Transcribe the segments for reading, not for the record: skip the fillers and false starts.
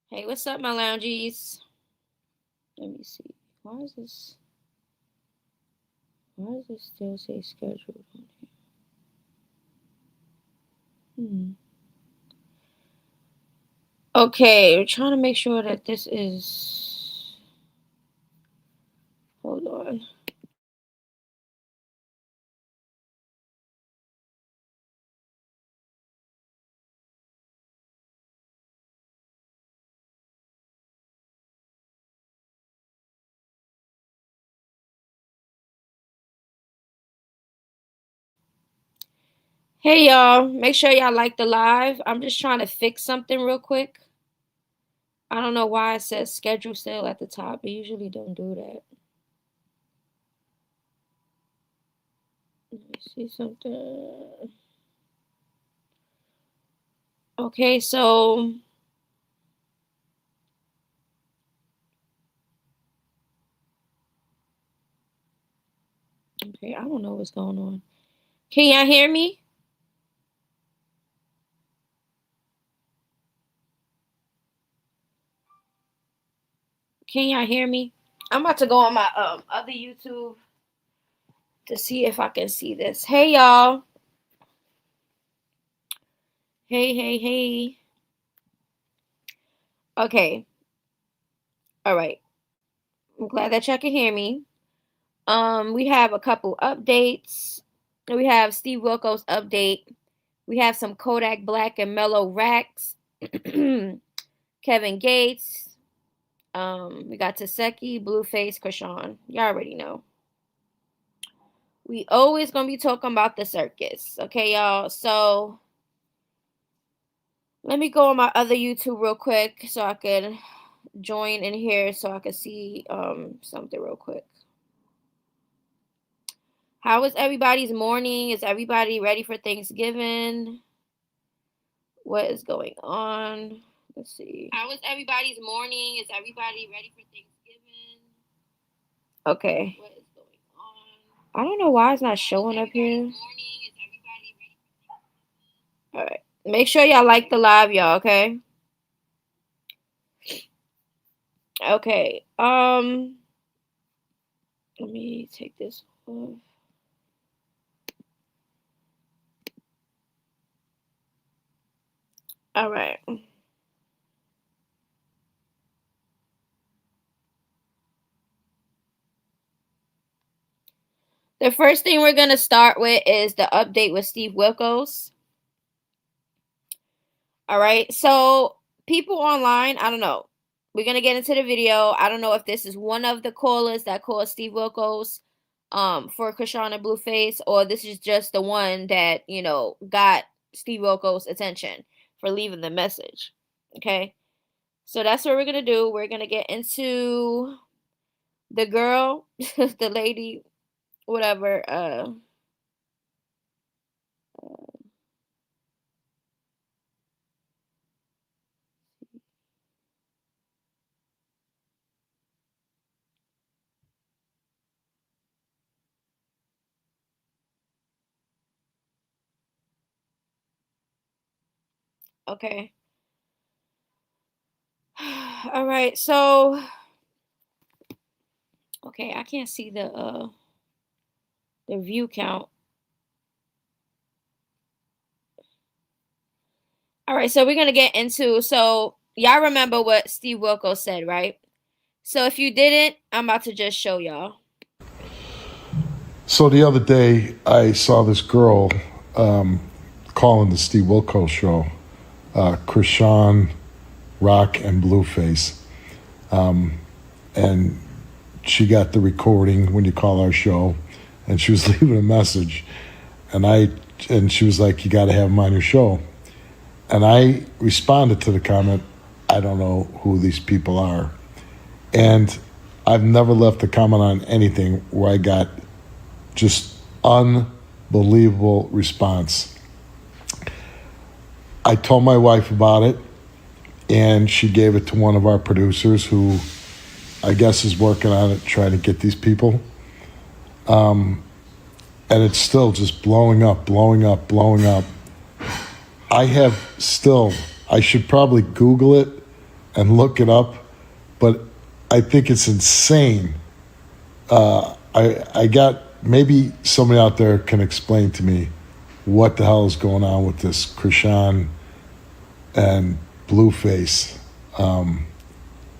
Hey, what's up, my loungies? Let me see. Why is this? Why does it still say scheduled on here? Okay, we're trying to make sure that this is. Hold on. Hey, y'all. Make sure y'all like the live. I'm just trying to fix something real quick. I don't know why it says schedule still at the top. It usually don't do that. Let me see something. Okay, so okay, I don't know what's going on. Can y'all hear me? Can y'all hear me? I'm about to go on my other YouTube to see if I can see this. Hey, y'all. Hey, hey, hey. Okay. All right. I'm glad that y'all can hear me. We have a couple updates. We have Steve Wilkos update. We have some Kodak Black and Mellow Racks. Kevin Gates. We got Tesehki, Blueface, Chrisean. Y'all already know. We always gonna be talking about the circus, okay, y'all? So let me go on my other YouTube real quick so I can join in here so I can see something real quick. How is everybody's morning? Is everybody ready for Thanksgiving? What is going on? Let's see. How is everybody's morning? Is everybody ready for Thanksgiving? Okay. What is going on? I don't know why it's not showing up here. All right. Make sure y'all like the live, y'all, okay? Okay. Let me take this off. All right. The first thing we're going to start with is the update with Steve Wilkos. All right. So, people online, I don't know. We're going to get into the video. I don't know if this is one of the callers that called Steve Wilkos for Chrisean and Blueface, or this is just the one that, got Steve Wilkos' attention for leaving the message. Okay. So, that's what we're going to do. We're going to get into the girl, the lady, whatever. Okay. All right. So, okay, I can't see the view count. All right, so we're gonna get into, so y'all remember what Steve Wilkos said, right? So if you didn't, I'm about to just show y'all. So the other day, I saw this girl calling the Steve Wilkos show, Chrisean, Rock, and Blueface. And she got the recording when you call our show, and she was leaving a message. And she was like, you got to have him on your show. And I responded to the comment, I don't know who these people are. And I've never left a comment on anything where I got just unbelievable response. I told my wife about it, and she gave it to one of our producers who I guess is working on it, trying to get these people. And it's still just blowing up, blowing up, blowing up. I should probably Google it and look it up, but I think it's insane. I got, maybe somebody out there can explain to me what the hell is going on with this Chrisean and Blueface. I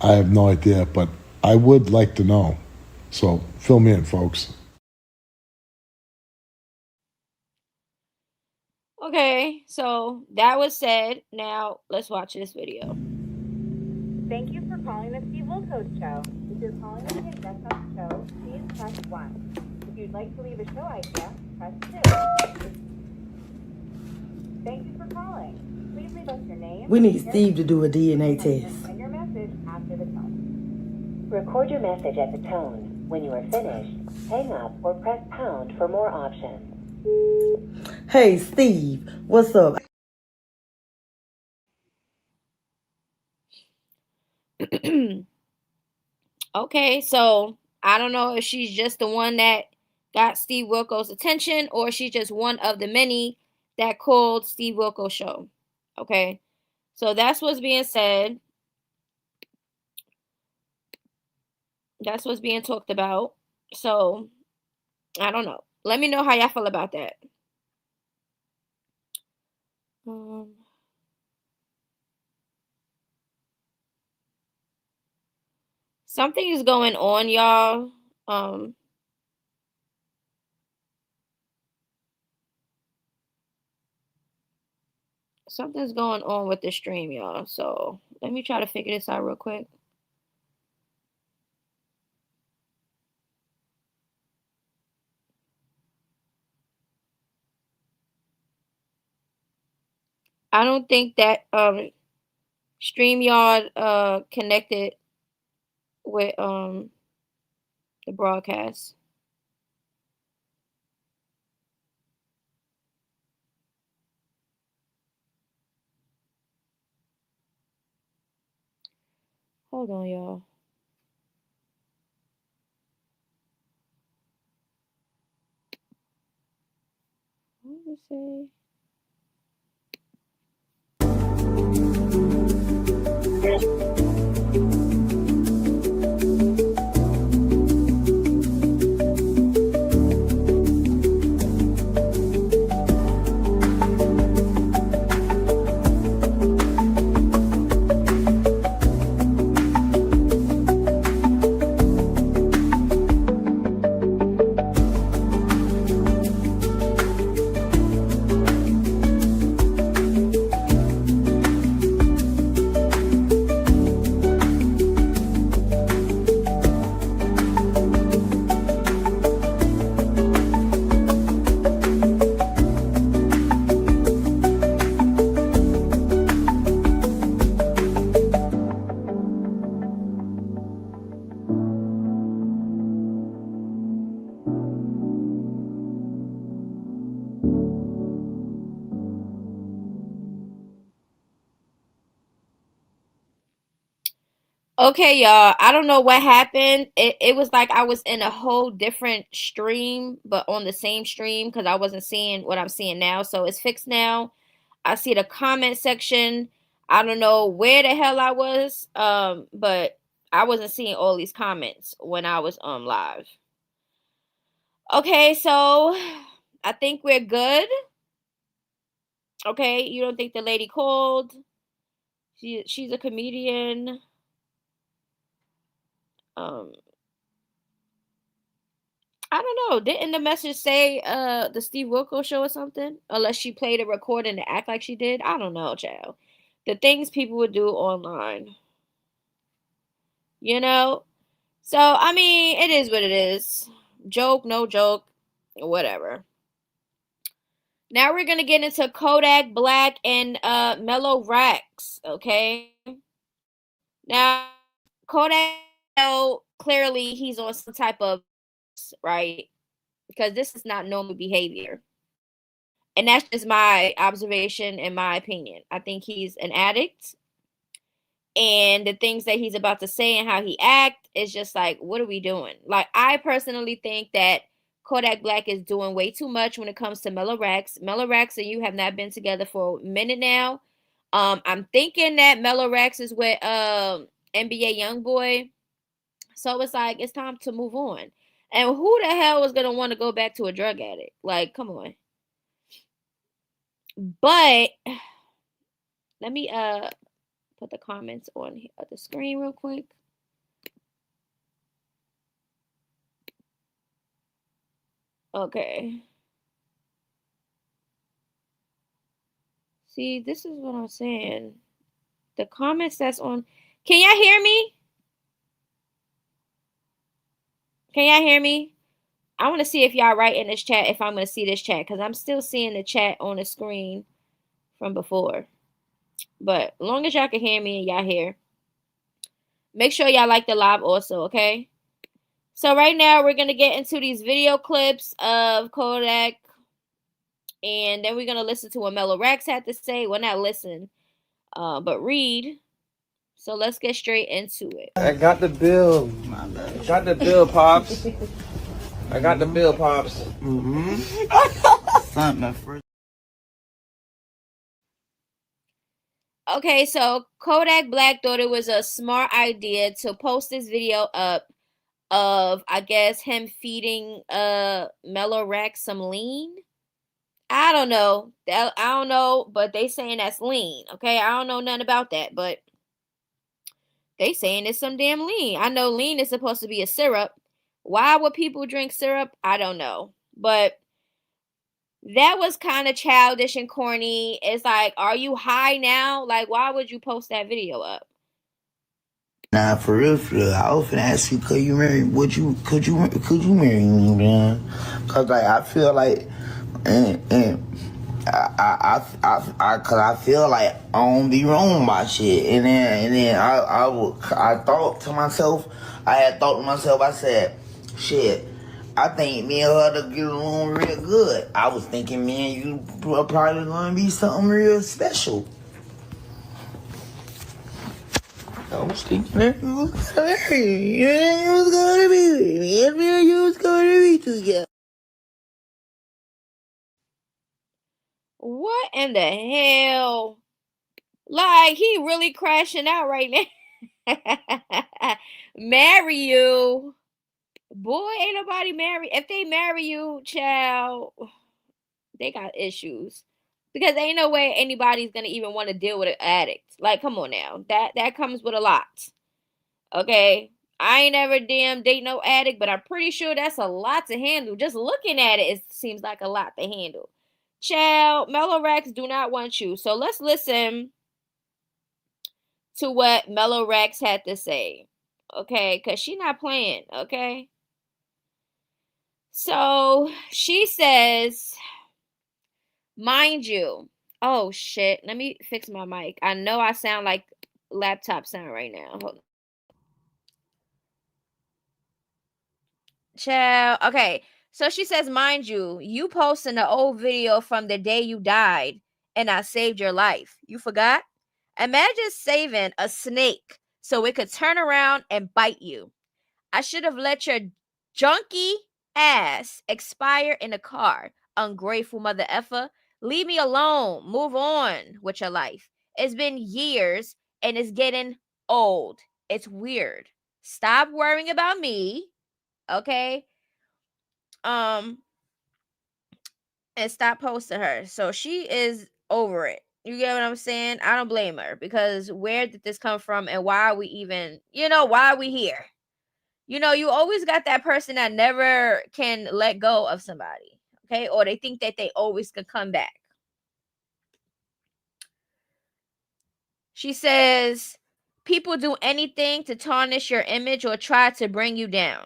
have no idea, but I would like to know. So fill me in, folks. Okay, so that was said. Now let's watch this video. Thank you for calling the Steve Wilkos Show. If you're calling to get guests on the show, please press 1. If you'd like to leave a show idea, press 2. Thank you for calling. Please leave us your name. We need Steve to do a DNA test. And your message after the tone. Record your message at the tone. When you are finished, hang up or press pound for more options. Hey, Steve, what's up? Okay, so I don't know if she's just the one that got Steve Wilkos' attention or she's just one of the many that called Steve Wilkos' show. Okay, so that's what's being said. That's what's being talked about. So I don't know. Let me know how y'all feel about that. Something is going on, y'all. Something's going on with the stream, y'all. So let me try to figure this out real quick. I don't think that StreamYard connected with the broadcast. Hold on, y'all. What did it say? Okay, y'all. I don't know what happened. It was like I was in a whole different stream, but on the same stream because I wasn't seeing what I'm seeing now. So it's fixed now. I see the comment section. I don't know where the hell I was, but I wasn't seeing all these comments when I was live. Okay, so I think we're good. Okay, you don't think the lady called? She's a comedian. I don't know. Didn't the message say the Steve Wilkos show or something? Unless she played a recording to act like she did. I don't know, child. The things people would do online. You know? So I mean, it is what it is. Joke, no joke, whatever. Now we're gonna get into Kodak Black and Mellow Rax, okay? Now Kodak, clearly he's on some type of right because this is not normal behavior. And that's just my observation and my opinion. I think he's an addict. And the things that he's about to say and how he act is just like, what are we doing? Like, I personally think that Kodak Black is doing way too much when it comes to Mellow Rax. Mellow Rax and you have not been together for a minute now. I'm thinking that Mellow Rex is with NBA Youngboy. So it's like it's time to move on. And who the hell is gonna want to go back to a drug addict? Like, come on. But let me put the comments on the screen real quick. Okay. See, this is what I'm saying. The comments that's on. Can y'all hear me? Can y'all hear me? I want to see if y'all write in this chat if I'm going to see this chat because I'm still seeing the chat on the screen from before. But as long as y'all can hear me and y'all hear, make sure y'all like the live also, okay? So right now we're going to get into these video clips of Kodak, and then we're going to listen to what Mellow Rex had to say. Well, not listen, but read. So let's get straight into it. I got the bill. Got the bill, Pops. I got the bill, Pops. Something first. Okay, so Kodak Black thought it was a smart idea to post this video up of, I guess, him feeding Mellow Rex some lean. I don't know. I don't know, but they saying that's lean. Okay, I don't know nothing about that, but they saying it's some damn lean. I know lean is supposed to be a syrup. Why would people drink syrup? I don't know. But that was kind of childish and corny. It's like, are you high now? Like, why would you post that video up? Nah, for real, I was finna ask you, could you marry? Could you marry me, man? Cause like I feel like, and cause I feel like I don't be wrong about shit, and then I thought to myself, I said, shit. I think me and her to get along real good. I was thinking me and you are probably gonna be something real special. I was thinking that you was gonna be with me, and you was gonna be together. What in the hell? Like, he really crashing out right now. Marry you. Boy, ain't nobody marry. If they marry you, child, they got issues. Because ain't no way anybody's gonna even want to deal with an addict. Like, come on now. That comes with a lot. Okay. I ain't ever damn date no addict, but I'm pretty sure that's a lot to handle. Just looking at it, it seems like a lot to handle. Child, Mellow Rex do not want you. So let's listen to what Mellow Rex had to say. Okay, because she not playing, okay? So she says, mind you, oh shit, let me fix my mic. I know I sound like laptop sound right now. Hold on. Child, okay. So she says, mind you, you posting the old video from the day you died and I saved your life. You forgot? Imagine saving a snake so it could turn around and bite you. I should have let your junky ass expire in a car. Ungrateful mother effer. Leave me alone. Move on with your life. It's been years and it's getting old. It's weird. Stop worrying about me. Okay? And stop posting her. So she is over it. You get what I'm saying? I don't blame her because where did this come from and why are we even, why are we here? You always got that person that never can let go of somebody, okay? Or they think that they always can come back. She says, people do anything to tarnish your image or try to bring you down.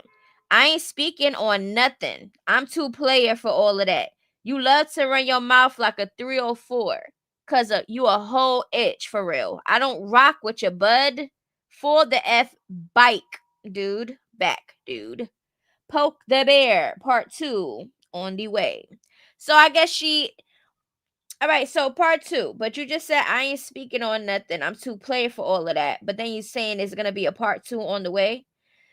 I ain't speaking on nothing. I'm too player for all of that. You love to run your mouth like a 304 because you a whole itch for real. I don't rock with your bud. For the F bike, dude. Back, dude. Poke the Bear part 2 on the way. So I guess all right, so part 2, but you just said I ain't speaking on nothing. I'm too player for all of that. But then you're saying it's going to be a part 2 on the way.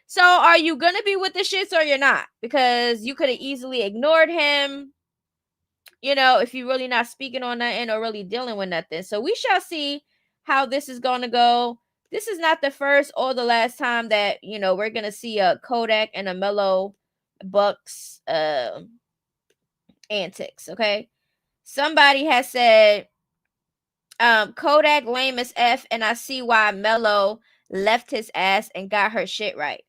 So are you going to be with the shits or you're not? Because you could have easily ignored him, if you're really not speaking on nothing or really dealing with nothing. So we shall see how this is going to go. This is not the first or the last time that, you know, we're going to see a Kodak and a Mellow Bucks antics, okay? Somebody has said Kodak lame as F, and I see why Mellow left his ass and got her shit right.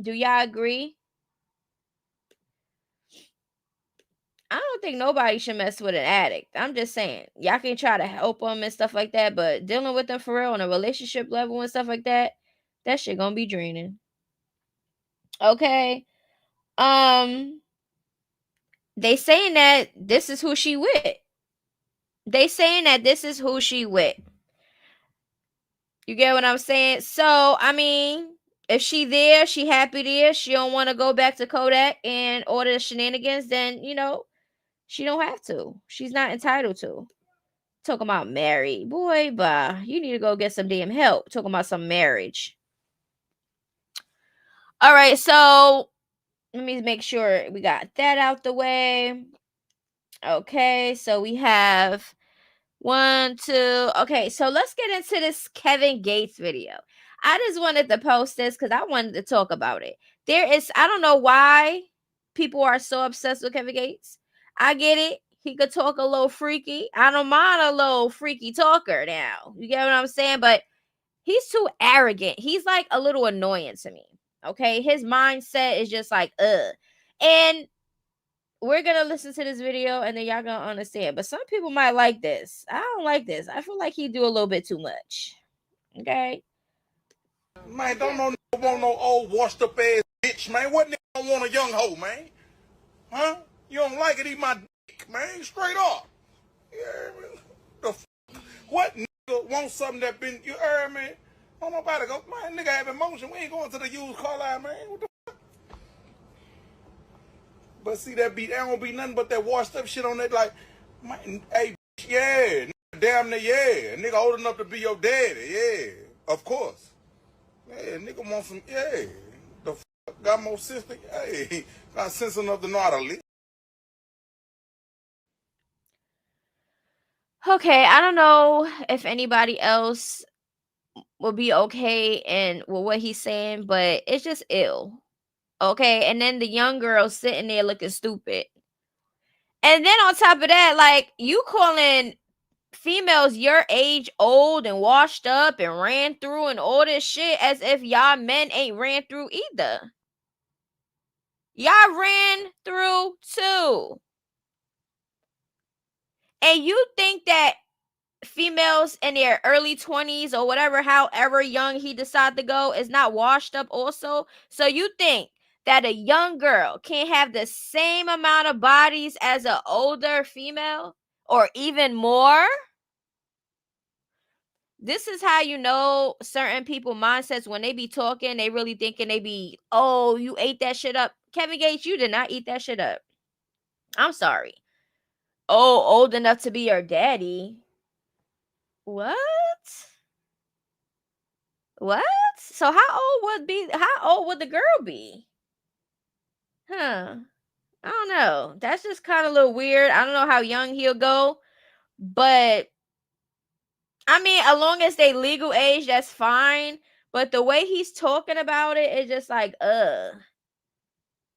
Do y'all agree? I don't think nobody should mess with an addict. I'm just saying. Y'all can try to help them and stuff like that, but dealing with them for real on a relationship level and stuff like that, that shit gonna be draining. Okay. They saying that this is who she with. They saying that this is who she with. You get what I'm saying? So, I mean, if she there, she happy there, she don't want to go back to Kodak and order the shenanigans, then, you know, she don't have to. She's not entitled to. Talking about married. Boy, bah, you need to go get some damn help. Talking about some marriage. All right, so let me make sure we got that out the way. Okay, so we have 1, 2. Okay, so let's get into this Kevin Gates video. I just wanted to post this because I wanted to talk about it. I don't know why people are so obsessed with Kevin Gates. I get it. He could talk a little freaky. I don't mind a little freaky talker now. You get what I'm saying? But he's too arrogant. He's like a little annoying to me. Okay. His mindset is just like, ugh. And we're gonna listen to this video and then y'all gonna understand. But some people might like this. I don't like this. I feel like he do a little bit too much. Okay. Man, don't no nigga want no old washed up ass bitch, man. What nigga don't want a young hoe, man? Huh? You don't like it, eat my dick, man. Straight up. Yeah, man. What nigga want something that been, you heard me? Don't nobody go, man, nigga have emotion. We ain't going to the used car line, man. What the fuck? But see, that don't be nothing but that washed up shit on that, like, man, hey, yeah, nigga, damn near, yeah. Nigga old enough to be your daddy, yeah. Of course. Yeah, nigga want some, yeah. The fuck got more sense than, hey, got sense enough to know how to live. Okay, I don't know if anybody else will be okay and with what he's saying, but it's just ill. Okay, and then the young girl sitting there looking stupid. And then on top of that, like, you calling females your age old and washed up and ran through and all this shit as if y'all men ain't ran through either. Y'all ran through too. And you think that females in their early 20s or whatever, however young he decided to go, is not washed up also? So you think that a young girl can't have the same amount of bodies as an older female or even more? This is how you know certain people mindsets when they be talking, they really thinking they be, oh, you ate that shit up. Kevin Gates, you did not eat that shit up. I'm sorry. Oh, old enough to be your daddy. What? What? So how old would the girl be? Huh. I don't know. That's just kind of a little weird. I don't know how young he'll go, but I mean, as long as they legal age, that's fine. But the way he's talking about it is just like,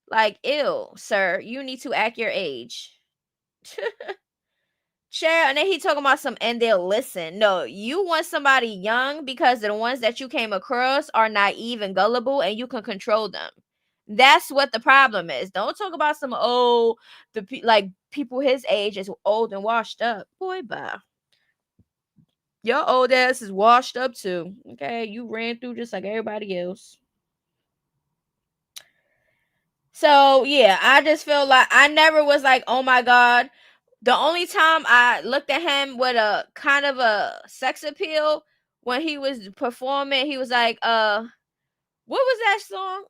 like, ew, sir, you need to act your age. Share, and then he talking about some, and they'll listen. No, you want somebody young because the ones that you came across are naive and gullible, and you can control them. That's what the problem is. Don't talk about some like people his age is old and washed up. Boy, bye. Your old ass is washed up too. Okay, you ran through just like everybody else. So yeah, I just feel like I never was like, oh my god. The only time I looked at him with a kind of a sex appeal when he was performing, he was like, what was that song?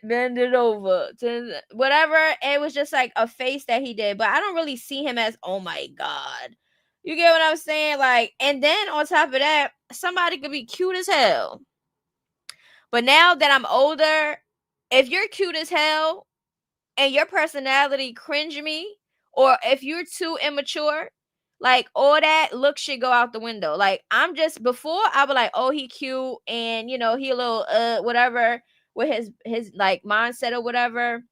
Bend it over. Whatever. It was just like a face that he did. But I don't really see him as, oh my God. You get what I'm saying? Like, and then on top of that, somebody could be cute as hell. But now that I'm older, if you're cute as hell and your personality cringe me, or if you're too immature, Like, all that look should go out the window. Like, I'm just, before I was like, oh, he cute, and you know, he a little whatever with his like mindset or whatever.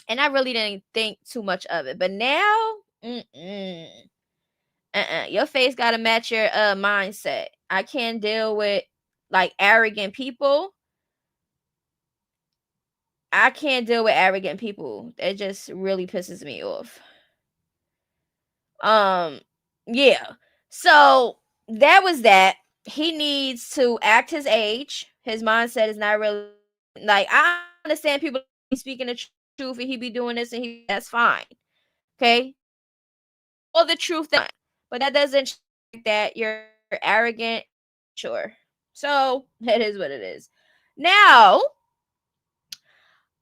And I really didn't think too much of it. But now, your face gotta match your mindset. I can't deal with like arrogant people. I can't deal with arrogant people. It just really pisses me off. Yeah. So that was that. He needs to act his age. His mindset is not really like, I understand people speaking the truth and he be doing this and that's fine. Okay? All the truth that, but that doesn't that you're arrogant, sure. So it is what it is. Now,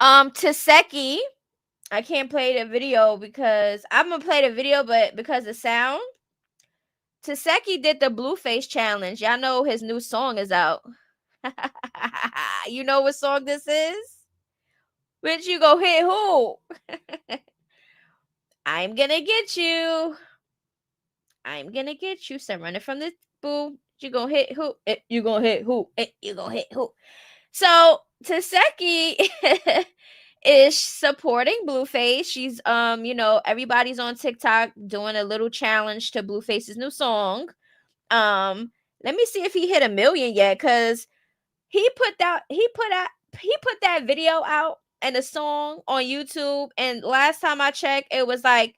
Tesehki, I can't play the video because I'm gonna play the video, but because of sound. Tesehki did the Blueface challenge. Y'all know his new song is out. You know what song this is? Bitch, you go hit who? I'm gonna get you. I'm gonna get you. So running from the boo. You gonna hit who? You gonna hit who? You gonna hit who? So Tesehki is supporting Blueface. She's you know, everybody's on TikTok doing a little challenge to Blueface's new song. Let me see if he hit 1 million yet, because he put that video out and a song on YouTube, and last time I checked, it was like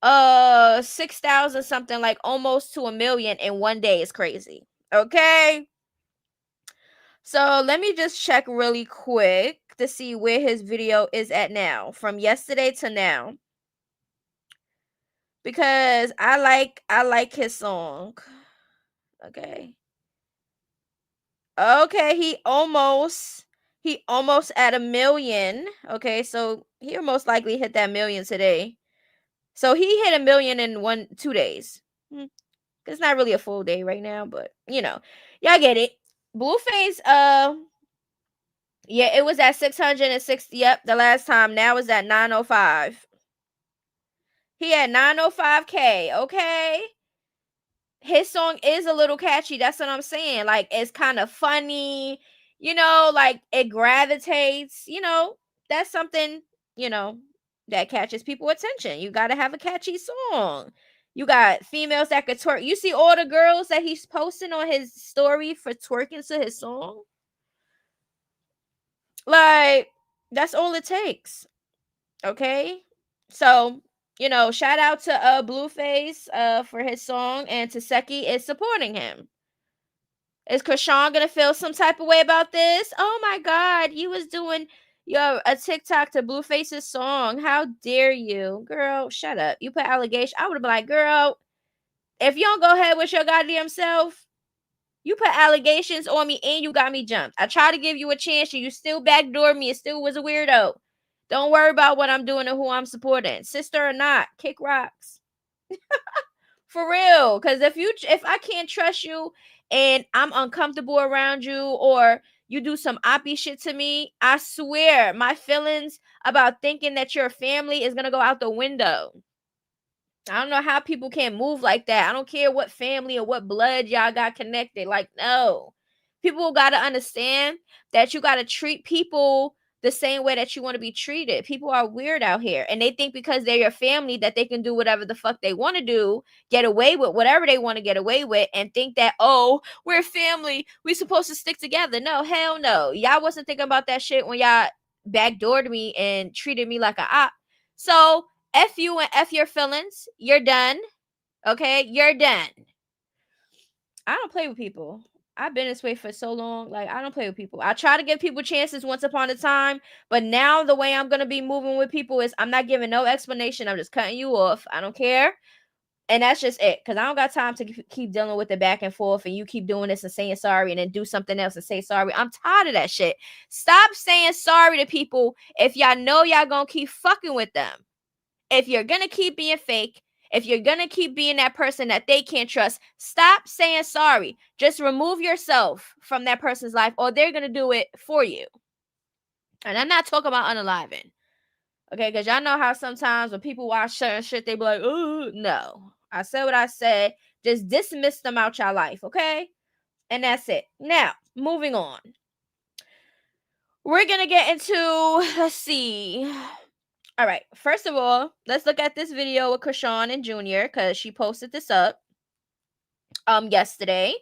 6,000 something, like almost to 1 million in one day. Is crazy. Okay. So let me just check really quick to see where his video is at now, from yesterday to now, because I like his song. Okay. Okay, he almost at 1 million. Okay, so he'll most likely hit that 1 million today. So he hit 1 million in 2 days. It's not really a full day right now, but you know, y'all get it. Blueface, yeah, it was at 660. Yep, the last time. Now it's at 905. He had 905K. Okay. His song is a little catchy. That's what I'm saying. Like, it's kind of funny, you know, like it gravitates, you know, that's something, you know, that catches people attention. You got to have a catchy song. You got females that could twerk. You see all the girls that he's posting on his story for twerking to his song? Like, that's all it takes. Okay? So, you know, shout out to Blueface for his song, and Tesehki is supporting him. Is Chrisean gonna feel some type of way about this? Oh my god, you was doing a TikTok to Blueface's song. How dare you? Girl, shut up. You put allegation. I would have been like, girl, if you don't go ahead with your goddamn self, you put allegations on me and you got me jumped. I tried to give you a chance and you still backdoored me and still was a weirdo. Don't worry about what I'm doing or who I'm supporting. Sister or not, kick rocks. For real. Because if I can't trust you and I'm uncomfortable around you, or you do some oppie shit to me, I swear my feelings about thinking that you're family is going to go out the window. I don't know how people can move like that. I don't care what family or what blood y'all got connected. Like, no. People got to understand that you got to treat people the same way that you want to be treated. People are weird out here, and they think because they're your family that they can do whatever the fuck they want to do, get away with whatever they want to get away with, and think that, oh, we're family, we supposed to stick together. No, hell no. Y'all wasn't thinking about that shit when y'all backdoored me and treated me like a op. So F you and F your feelings. You're done. Okay? You're done. I don't play with people. I've been this way for so long. Like, I don't play with people. I try to give people chances once upon a time, but now the way I'm going to be moving with people is I'm not giving no explanation. I'm just cutting you off. I don't care. And that's just it. Because I don't got time to keep dealing with the back and forth and you keep doing this and saying sorry and then do something else and say sorry. I'm tired of that shit. Stop saying sorry to people if y'all know y'all going to keep fucking with them. If you're going to keep being fake, if you're going to keep being that person that they can't trust, stop saying sorry. Just remove yourself from that person's life, or they're going to do it for you. And I'm not talking about unaliving. Okay, because y'all know how sometimes when people watch certain shit, they be like, oh, no. I said what I said. Just dismiss them out your life, okay? And that's it. Now, moving on. We're gonna get into, let's see. All right. First of all, let's look at this video with Chrisean and Junior, because she posted this up yesterday.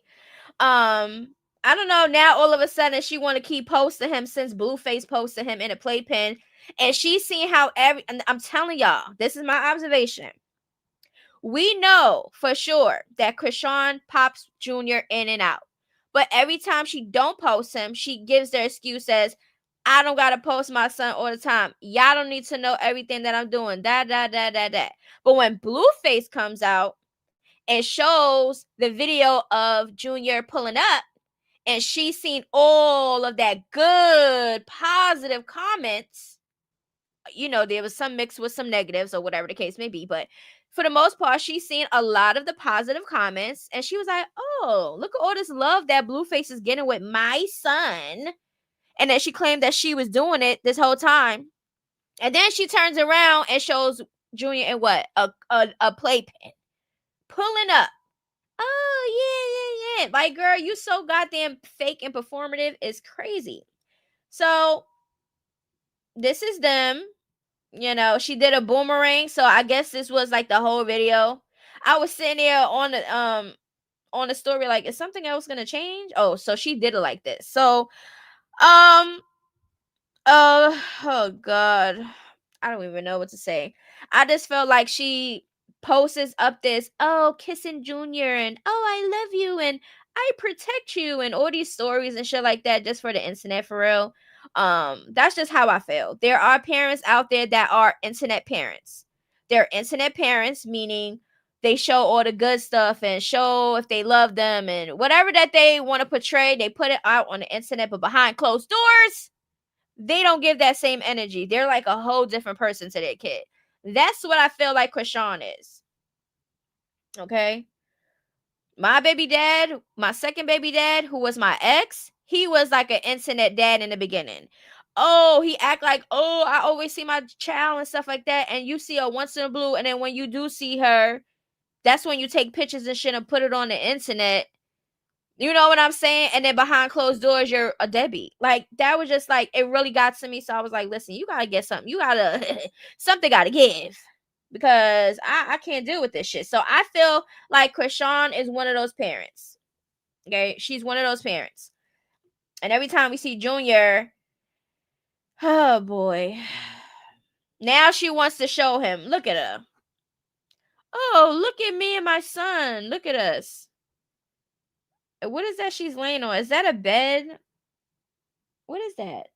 I don't know, now all of a sudden she want to keep posting him since Blueface posted him in a playpen. And she's seen how and I'm telling y'all, this is my observation. We know for sure that Chrisean pops Junior in and out. But every time she don't post him, she gives their excuse as, I don't gotta post my son all the time. Y'all don't need to know everything that I'm doing. That. But when Blueface comes out and shows the video of Junior pulling up, and she's seen all of that good, positive comments, you know, there was some mixed with some negatives or whatever the case may be, but for the most part, she's seen a lot of the positive comments, and she was like, oh, look at all this love that Blueface is getting with my son. And then she claimed that she was doing it this whole time. And then she turns around and shows Junior in what? A playpen. Pulling up. Oh, yeah. Like, girl, you so goddamn fake and performative. It's crazy. So, this is them. You know, she did a boomerang. So, I guess this was like the whole video. I was sitting there on the story like, is something else gonna change? Oh, so she did it like this. So, oh God. I don't even know what to say. I just felt like she posts up this, oh, kissing Junior and oh, I love you and I protect you and all these stories and shit like that just for the internet, for real. That's just how I feel. There are parents out there that are internet parents. They're internet parents, meaning they show all the good stuff and show if they love them and whatever that they want to portray, they put it out on the internet, but behind closed doors, they don't give that same energy. They're like a whole different person to their kid. That's what I feel like Chrisean is. Okay? My baby dad, my second baby dad, who was my ex, he was like an internet dad in the beginning. Oh, he act like, oh, I always see my child and stuff like that. And you see her once in a blue. And then when you do see her, that's when you take pictures and shit and put it on the internet. You know what I'm saying? And then behind closed doors, you're a deadbeat. Like, that was just like, it really got to me. So I was like, listen, you got to get something. You got to, something got to give. Because I can't deal with this shit. So I feel like Chrisean is one of those parents. Okay? She's one of those parents. And every time we see Junior, oh boy. Now she wants to show him. Look at her. Oh, look at me and my son. Look at us. What is that she's laying on? Is that a bed? What is that?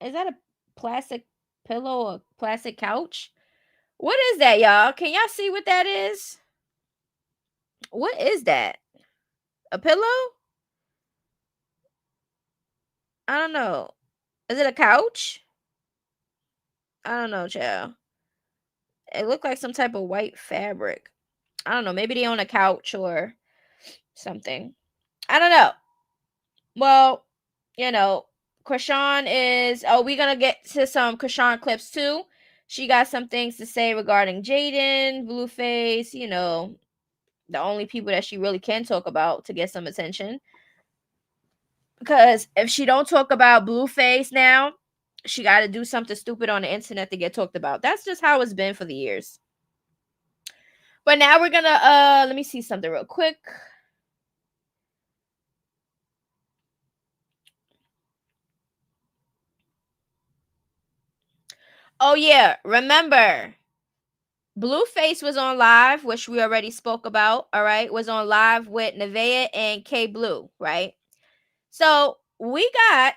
Is that a plastic pillow or plastic couch? What is that, y'all? Can y'all see what that is? What is that? A pillow? I don't know. Is it a couch? I don't know, child. It looked like some type of white fabric. I don't know. Maybe they on a couch or something. I don't know. Well, you know, Chrisean is... Oh, we're going to get to some Chrisean clips too. She got some things to say regarding Jaden, Blueface, you know, the only people that she really can talk about to get some attention. Because if she don't talk about Blueface now, she got to do something stupid on the internet to get talked about. That's just how it's been for the years. But now we're going to, let me see something real quick. Oh, yeah. Remember, Blueface was on live, which we already spoke about, all right? Was on live with Nevaeh and K Blue, right? So we got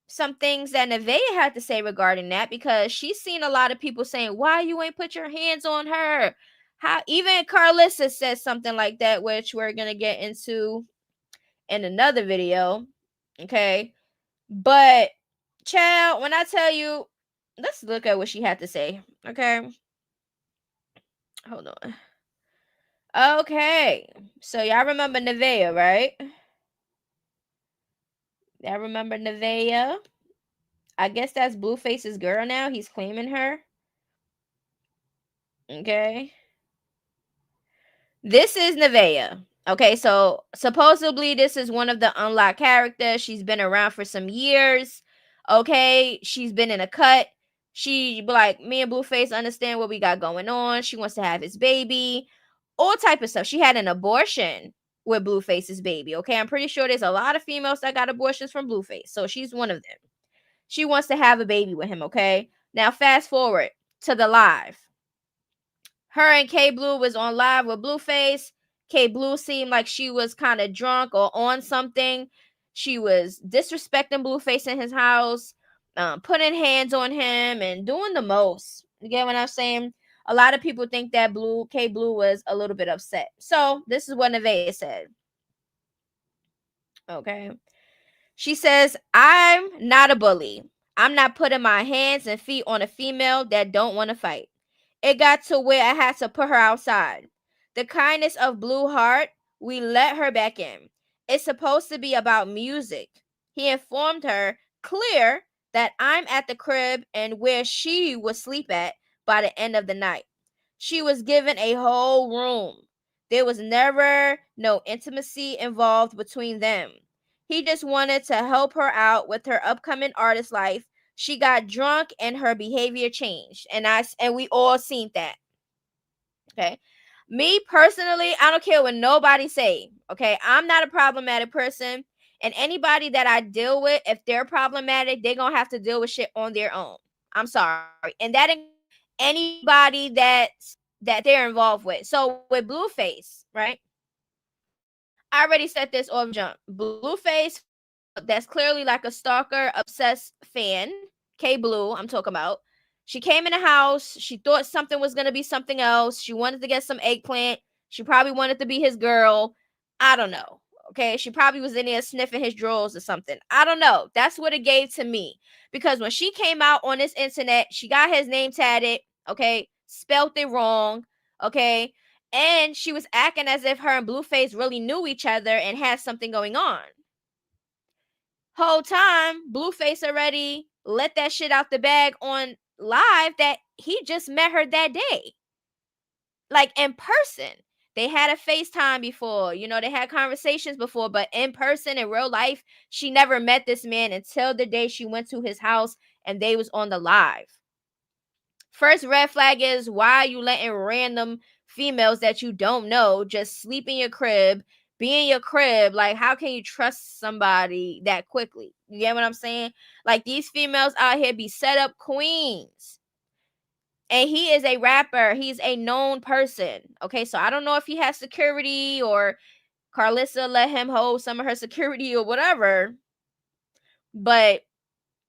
some things that Nevaeh had to say regarding that, because she's seen a lot of people saying, why you ain't put your hands on her? How even Carlissa said something like that, which we're going to get into in another video. Okay. But child, when I tell you, let's look at what she had to say. Okay. Hold on. Okay. So y'all remember Nevaeh, right? Y'all remember Nevaeh? I guess that's Blueface's girl now. He's claiming her. Okay. This is Nevaeh. Okay, so supposedly this is one of the unlocked characters. She's been around for some years. Okay, she's been in a cut. She be like, me and Blueface understand what we got going on. She wants to have his baby, all type of stuff. She had an abortion with Blueface's baby. Okay, I'm pretty sure there's a lot of females that got abortions from Blueface, so she's one of them. She wants to have a baby with him. Okay, now fast forward to the live. Her and K Blue was on live with Blueface. K Blue seemed like she was kind of drunk or on something. She was disrespecting Blueface in his house, putting hands on him and doing the most. You get what I'm saying? A lot of people think that K Blue was a little bit upset. So this is what Nevaeh said. Okay. She says, I'm not a bully. I'm not putting my hands and feet on a female that don't want to fight. It got to where I had to put her outside. The kindness of Blue Heart, we let her back in. It's supposed to be about music. He informed her clear that I'm at the crib and where she would sleep at by the end of the night. She was given a whole room. There was never no intimacy involved between them. He just wanted to help her out with her upcoming artist life. She got drunk and her behavior changed. And we all seen that. Okay. Me personally, I don't care what nobody say. Okay. I'm not a problematic person. And anybody that I deal with, if they're problematic, they're gonna have to deal with shit on their own. I'm sorry. And that includes anybody that they're involved with. So with Blueface, right? I already said this off jump. Blueface, that's clearly like a stalker, obsessed fan. K Blue, I'm talking about. She came in the house. She thought something was going to be something else. She wanted to get some eggplant. She probably wanted to be his girl. I don't know. Okay. She probably was in there sniffing his drawers or something. I don't know. That's what it gave to me. Because when she came out on this internet, she got his name tatted. Okay. Spelt it wrong. Okay. And she was acting as if her and Blueface really knew each other and had something going on. Whole time, Blueface already let that shit out the bag on live that he just met her that day. Like in person. They had a FaceTime before, they had conversations before, but in person, in real life, she never met this man until the day she went to his house and they was on the live. First red flag is, why are you letting random females that you don't know just sleep in your crib, be in your crib? Like, how can you trust somebody that quickly? You get what I'm saying? Like, these females out here be set up queens. And he is a rapper. He's a known person. Okay, so I don't know if he has security or Carlissa let him hold some of her security or whatever. But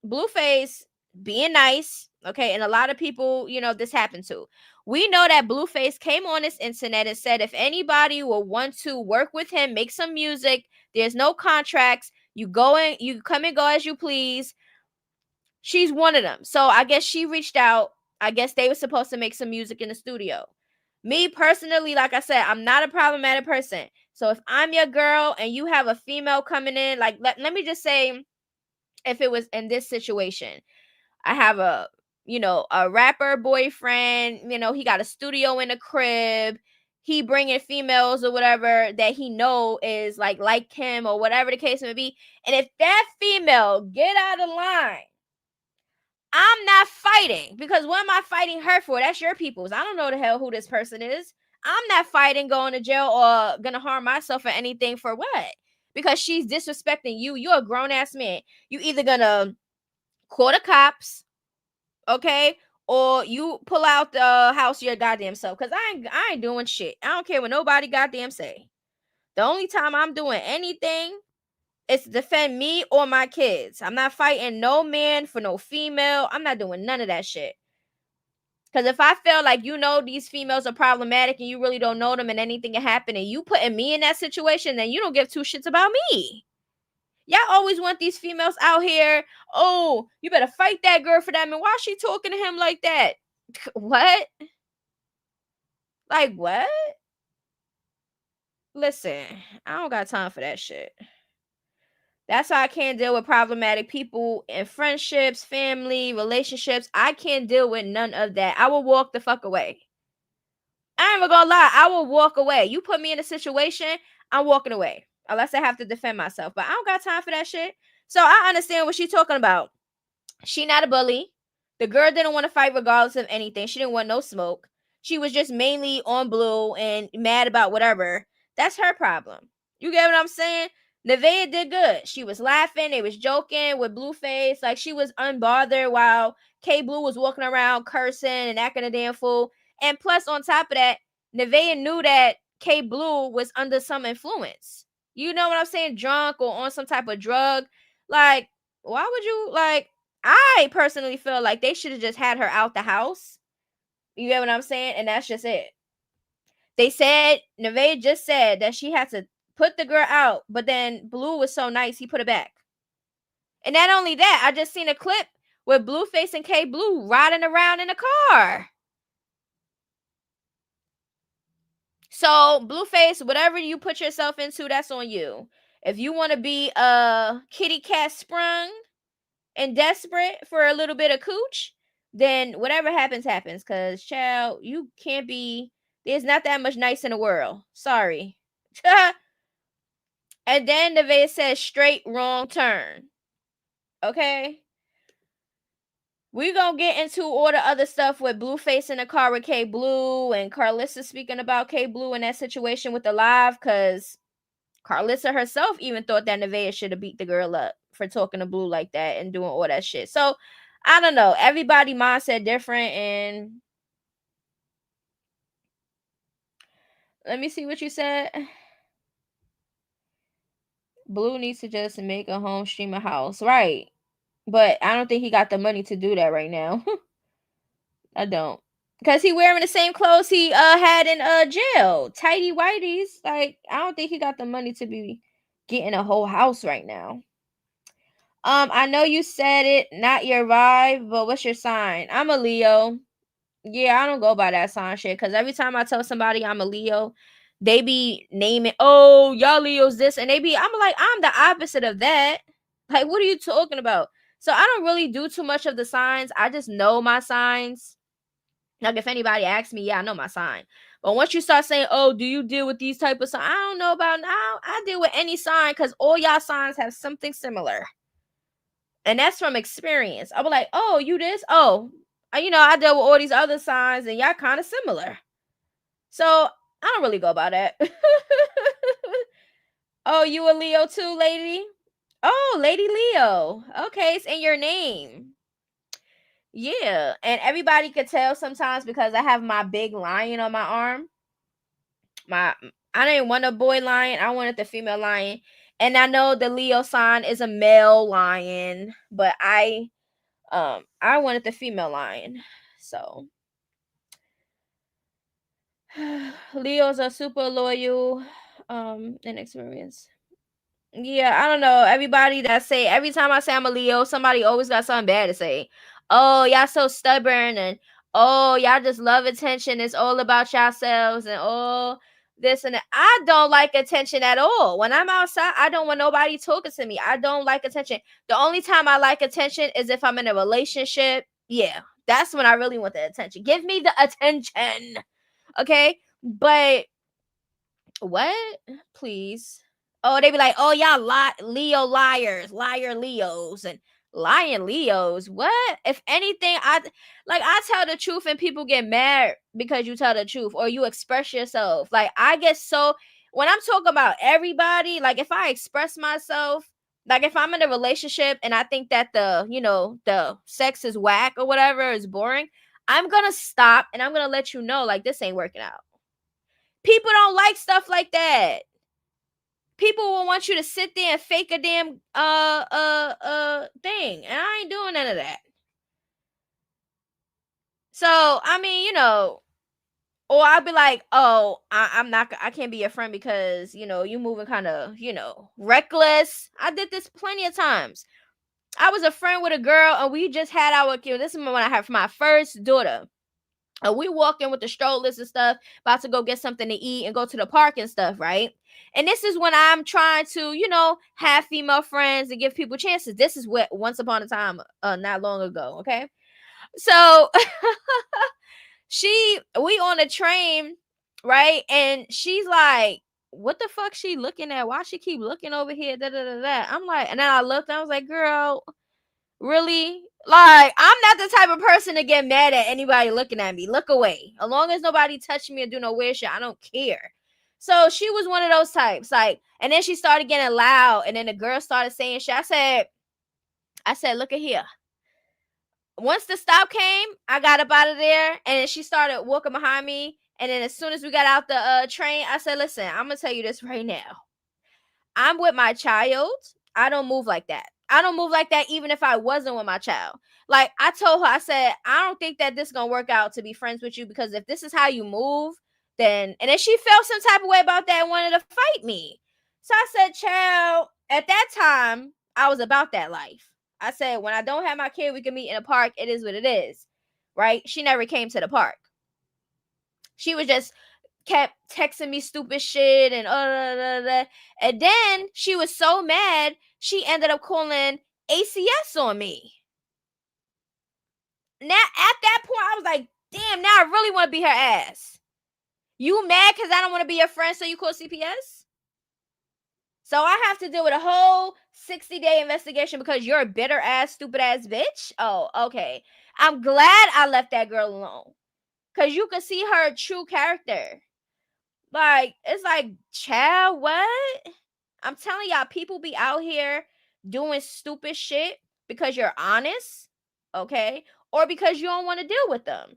Blueface being nice, okay, and a lot of people, this happened to. We know that Blueface came on this internet and said if anybody will want to work with him, make some music, there's no contracts. You come and go as you please. She's one of them. So I guess she reached out. I guess they were supposed to make some music in the studio. Me personally, like I said, I'm not a problematic person. So if I'm your girl and you have a female coming in, like let me just say, if it was in this situation, I have a rapper boyfriend, he got a studio in the crib. He bringing females or whatever that he know is like him or whatever the case may be. And if that female get out of line, I'm not fighting, because what am I fighting her for? That's your people's. I don't know the hell who this person is. I'm not fighting going to jail or gonna harm myself or anything for what? Because she's disrespecting you. You're a grown ass man. You either gonna call the cops, okay, or you pull out the house your goddamn self. Cause I ain't doing shit. I don't care what nobody goddamn say. The only time I'm doing anything is to defend me or my kids. I'm not fighting no man for no female. I'm not doing none of that shit. Because if I feel like these females are problematic and you really don't know them and anything can happen and you putting me in that situation, then you don't give two shits about me. Y'all always want these females out here. Oh, you better fight that girl for that man. Why is she talking to him like that? What? Like what? Listen, I don't got time for that shit. That's why I can't deal with problematic people in friendships, family, relationships. I can't deal with none of that. I will walk the fuck away. I ain't even gonna lie. I will walk away. You put me in a situation, I'm walking away. Unless I have to defend myself. But I don't got time for that shit. So I understand what she's talking about. She not a bully. The girl didn't want to fight regardless of anything. She didn't want no smoke. She was just mainly on blue and mad about whatever. That's her problem. You get what I'm saying? Nevaeh did good. She was laughing. They was joking with Blueface. Like, she was unbothered while K Blue was walking around cursing and acting a damn fool. And plus, on top of that, Nevaeh knew that K Blue was under some influence. You know what I'm saying? Drunk or on some type of drug. Like, why would you, like, I personally feel like they should have just had her out the house. You get what I'm saying? And that's just it. They said, Nevaeh just said that she had to put the girl out, but then Blue was so nice, he put her back. And not only that, I just seen a clip with Blueface and K Blue riding around in a car. So, Blueface, whatever you put yourself into, that's on you. If you want to be a kitty cat sprung and desperate for a little bit of cooch, then whatever happens, happens. Because, child, you can't be... There's not that much nice in the world. Sorry. And then Nevaeh says straight wrong turn. Okay? We're going to get into all the other stuff with Blueface in the car with K Blue and Carlissa speaking about K Blue in that situation with the live, because Carlissa herself even thought that Nevaeh should have beat the girl up for talking to Blue like that and doing all that shit. So, I don't know. Everybody mindset different, and let me see what you said. Blue needs to just make a home stream a house. Right. But I don't think he got the money to do that right now. I don't. Because he wearing the same clothes he had in jail. Tidy whities. Like, I don't think he got the money to be getting a whole house right now. I know you said it, not your vibe, but what's your sign? I'm a Leo. Yeah, I don't go by that sign shit. Because every time I tell somebody I'm a Leo, they be naming, oh, y'all Leo's this. And I'm like, I'm the opposite of that. Like, what are you talking about? So I don't really do too much of the signs. I just know my signs. Like, if anybody asks me, yeah, I know my sign. But once you start saying, oh, do you deal with these type of signs? I don't know about now. I deal with any sign because all y'all signs have something similar. And that's from experience. I'll be like, oh, you this? Oh, I deal with all these other signs and y'all kind of similar. So I don't really go by that. Oh, you a Leo too, lady? Oh, Lady Leo. Okay, it's in your name. Yeah, and everybody could tell sometimes because I have my big lion on my arm. I didn't want a boy lion. I wanted the female lion. And I know the Leo sign is a male lion, but I wanted the female lion. So Leos are super loyal and experienced. Yeah, I don't know. Everybody that say, every time I say I'm a Leo, somebody always got something bad to say. Oh, y'all so stubborn, and oh, y'all just love attention. It's all about yourselves, and oh, this and that. I don't like attention at all. When I'm outside, I don't want nobody talking to me. I don't like attention. The only time I like attention is if I'm in a relationship. Yeah, that's when I really want the attention. Give me the attention. Okay? But what? Please. Oh, they be like, oh, y'all Leo liars, liar Leos, and lying Leos. What? If anything, I tell the truth and people get mad because you tell the truth or you express yourself. Like, I get so, when I'm talking about everybody, like if I express myself, like if I'm in a relationship and I think that the sex is whack or whatever, is boring, I'm gonna stop and I'm gonna let you know, like, this ain't working out. People don't like stuff like that. People will want you to sit there and fake a damn thing, and I ain't doing none of that. So I mean, or I'll be like, oh, I can't be your friend because you moving kind of reckless. I did this plenty of times. I was a friend with a girl, and we just had our kid. This is when I had my first daughter. And we walk in with the strollers and stuff, about to go get something to eat and go to the park and stuff, right? And this is when I'm trying to, have female friends and give people chances. This is what once upon a time, not long ago, okay? So we on a train right? And she's like, what the fuck she looking at? Why she keep looking over here? Da, da, da, da. I'm like, and then I looked and I was like, girl, really? Like, I'm not the type of person to get mad at anybody looking at me. Look away. As long as nobody touch me or do no weird shit, I don't care. So she was one of those types. Like, and then she started getting loud, and then the girl started saying shit. I said, look at here. Once the stop came, I got up out of there, and then she started walking behind me. And then as soon as we got out the train, I said, listen, I'm gonna tell you this right now. I'm with my child. I don't move like that. I don't move like that even if I wasn't with my child. Like, I told her, I said, I don't think that this is gonna work out to be friends with you, because if this is how you move, then, and then she felt some type of way about that and wanted to fight me. So I said, child, at that time, I was about that life. I said, when I don't have my kid, we can meet in a park. It is what it is. Right? She never came to the park. She was just kept texting me stupid shit and then she was so mad she ended up calling ACS on me. Now at that point I was like, damn, now I really want to beat her ass. You mad because I don't want to be your friend, so you call CPS? So I have to deal with a whole 60-day investigation because you're a bitter ass, stupid ass bitch? Oh, okay. I'm glad I left that girl alone, because you could see her true character. Like, it's like, child, what? I'm telling y'all, people be out here doing stupid shit because you're honest, okay? Or because you don't want to deal with them.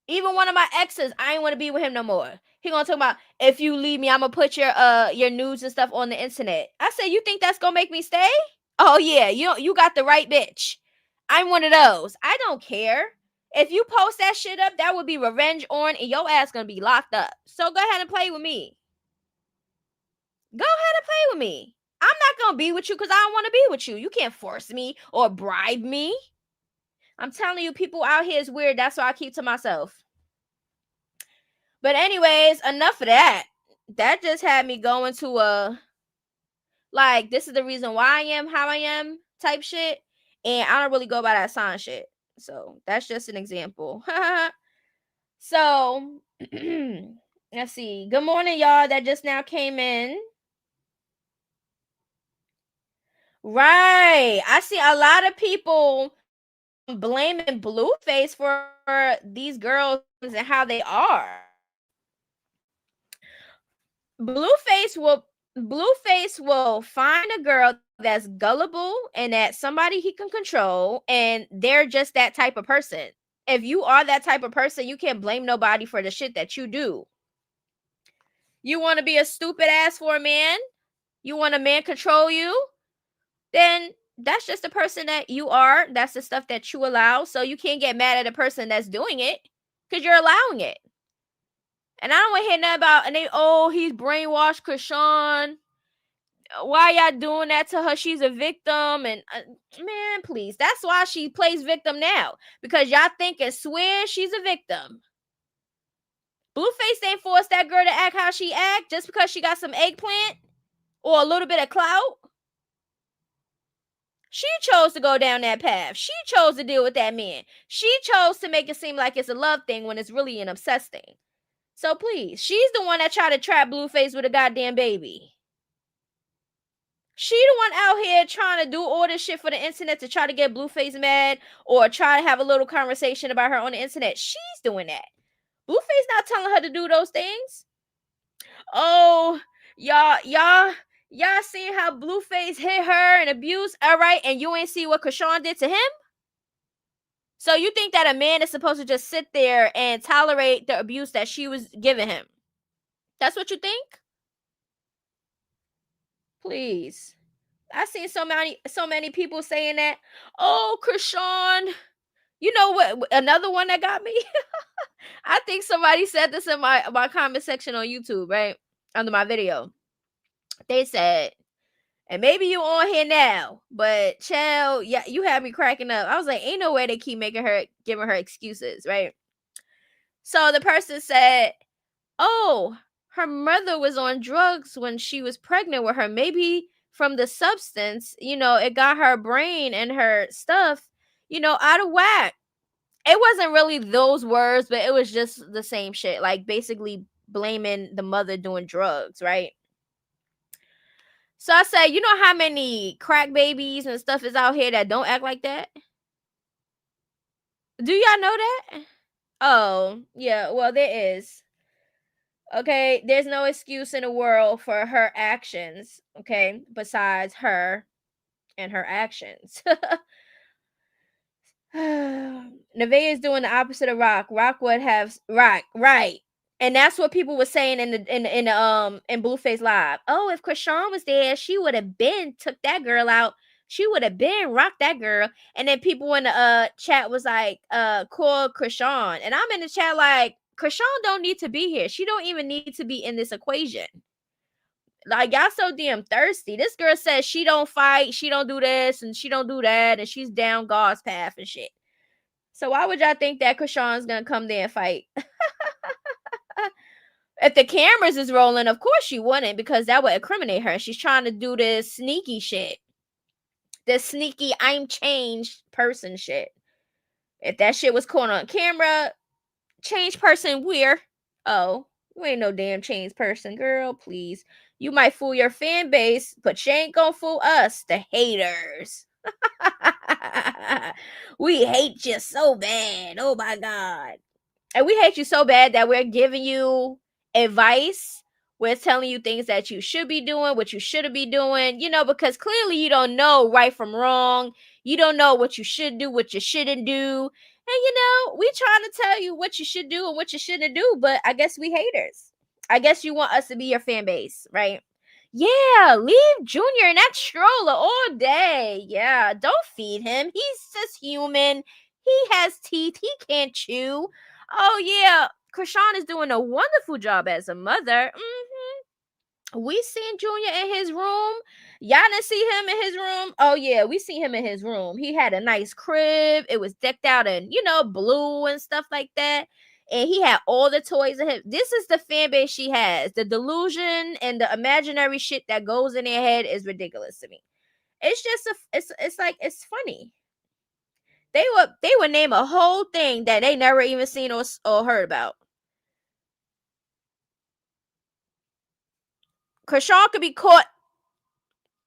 Even one of my exes, I ain't want to be with him no more. He gonna talk about, if you leave me, I'm gonna put your nudes and stuff on the internet. I said, you think that's gonna make me stay? Oh yeah, you got the right bitch. I'm one of those. I don't care. If you post that shit up, that would be revenge on, and your ass gonna be locked up. So go ahead and play with me. Go ahead and play with me. I'm not gonna be with you because I don't want to be with you. You can't force me or bribe me. I'm telling you, people out here is weird. That's why I keep to myself. But anyways, enough of that. That just had me going to like, this is the reason why I am how I am type shit. And I don't really go by that sign shit. So that's just an example. So let's see. Good morning, y'all that just now came in. Right. I see a lot of people blaming Blueface for these girls and how they are. Blueface will find a girl that's gullible and that somebody he can control, and they're just that type of person. If you are that type of person, you can't blame nobody for the shit that you do. You want to be a stupid ass for a man? You want a man control you? Then that's just the person that you are. That's the stuff that you allow. So you can't get mad at a person that's doing it because you're allowing it. And I don't want to hear nothing about, and he's brainwashed Chrisean. Why y'all doing that to her? She's a victim. And man, please. That's why she plays victim now, because y'all think and swear she's a victim. Blueface ain't forced that girl to act how she act just because she got some eggplant or a little bit of clout. She chose to go down that path. She chose to deal with that man. She chose to make it seem like it's a love thing when it's really an obsessed thing. So please, she's the one that tried to trap Blueface with a goddamn baby. She the one out here trying to do all this shit for the internet to try to get Blueface mad or try to have a little conversation about her on the internet. She's doing that. Blueface not telling her to do those things. Oh, y'all seen how Blueface hit her and abused? All right, and you ain't see what Chrisean did to him? So you think that a man is supposed to just sit there and tolerate the abuse that she was giving him? That's what you think? Please. I've seen so many people saying that. Oh, Chrisean. You know what? Another one that got me? I think somebody said this in my comment section on YouTube, right? Under my video. They said, and maybe you on here now, but child, yeah, you had me cracking up. I was like, ain't no way they keep giving her excuses, right? So the person said, oh, her mother was on drugs when she was pregnant with her. Maybe from the substance, it got her brain and her stuff, out of whack. it wasn't really those words, but it was just the same shit. Like basically blaming the mother doing drugs, right? So I said, you know how many crack babies and stuff is out here that don't act like that? Do y'all know that? Oh, yeah, well, there is. Okay, there's no excuse in the world for her actions, okay, besides her and her actions. Nevaeh is doing the opposite of Rock. Rock would have Rock, right. And that's what people were saying in Blueface Live. Oh, if Chrisean was there, she would have been took that girl out. She would have been rocked that girl. And then people in the chat was like, call Chrisean. And I'm in the chat like, Chrisean don't need to be here. She don't even need to be in this equation. Like, y'all so damn thirsty. This girl says she don't fight, she don't do this, and she don't do that, and she's down God's path and shit. So why would y'all think that Chrisean's gonna come there and fight? If the cameras is rolling, of course she wouldn't, because that would incriminate her. She's trying to do this sneaky shit. This sneaky I'm changed person shit. If that shit was caught on camera, changed person where? Oh, you ain't no damn changed person, girl, please. You might fool your fan base, but you ain't gonna fool us, the haters. We hate you so bad. Oh my God. And we hate you so bad that we're giving you advice. We're telling you things that you should be doing, what you shouldn't be doing, because clearly you don't know right from wrong. You don't know what you should do, what you shouldn't do. And, we trying to tell you what you should do and what you shouldn't do, but I guess we haters. I guess you want us to be your fan base, right? Yeah, leave Junior in that stroller all day. Yeah, don't feed him. He's just human. He has teeth. He can't chew. Oh, yeah, Chrisean is doing a wonderful job as a mother. We seen Junior in his room. Y'all didn't see him in his room? Oh, yeah, we see him in his room. He had a nice crib. It was decked out in, blue and stuff like that. And he had all the toys in him. This is the fan base she has. The delusion and the imaginary shit that goes in their head is ridiculous to me. It's just, it's funny. They would name a whole thing that they never even seen or heard about. Chrisean could be caught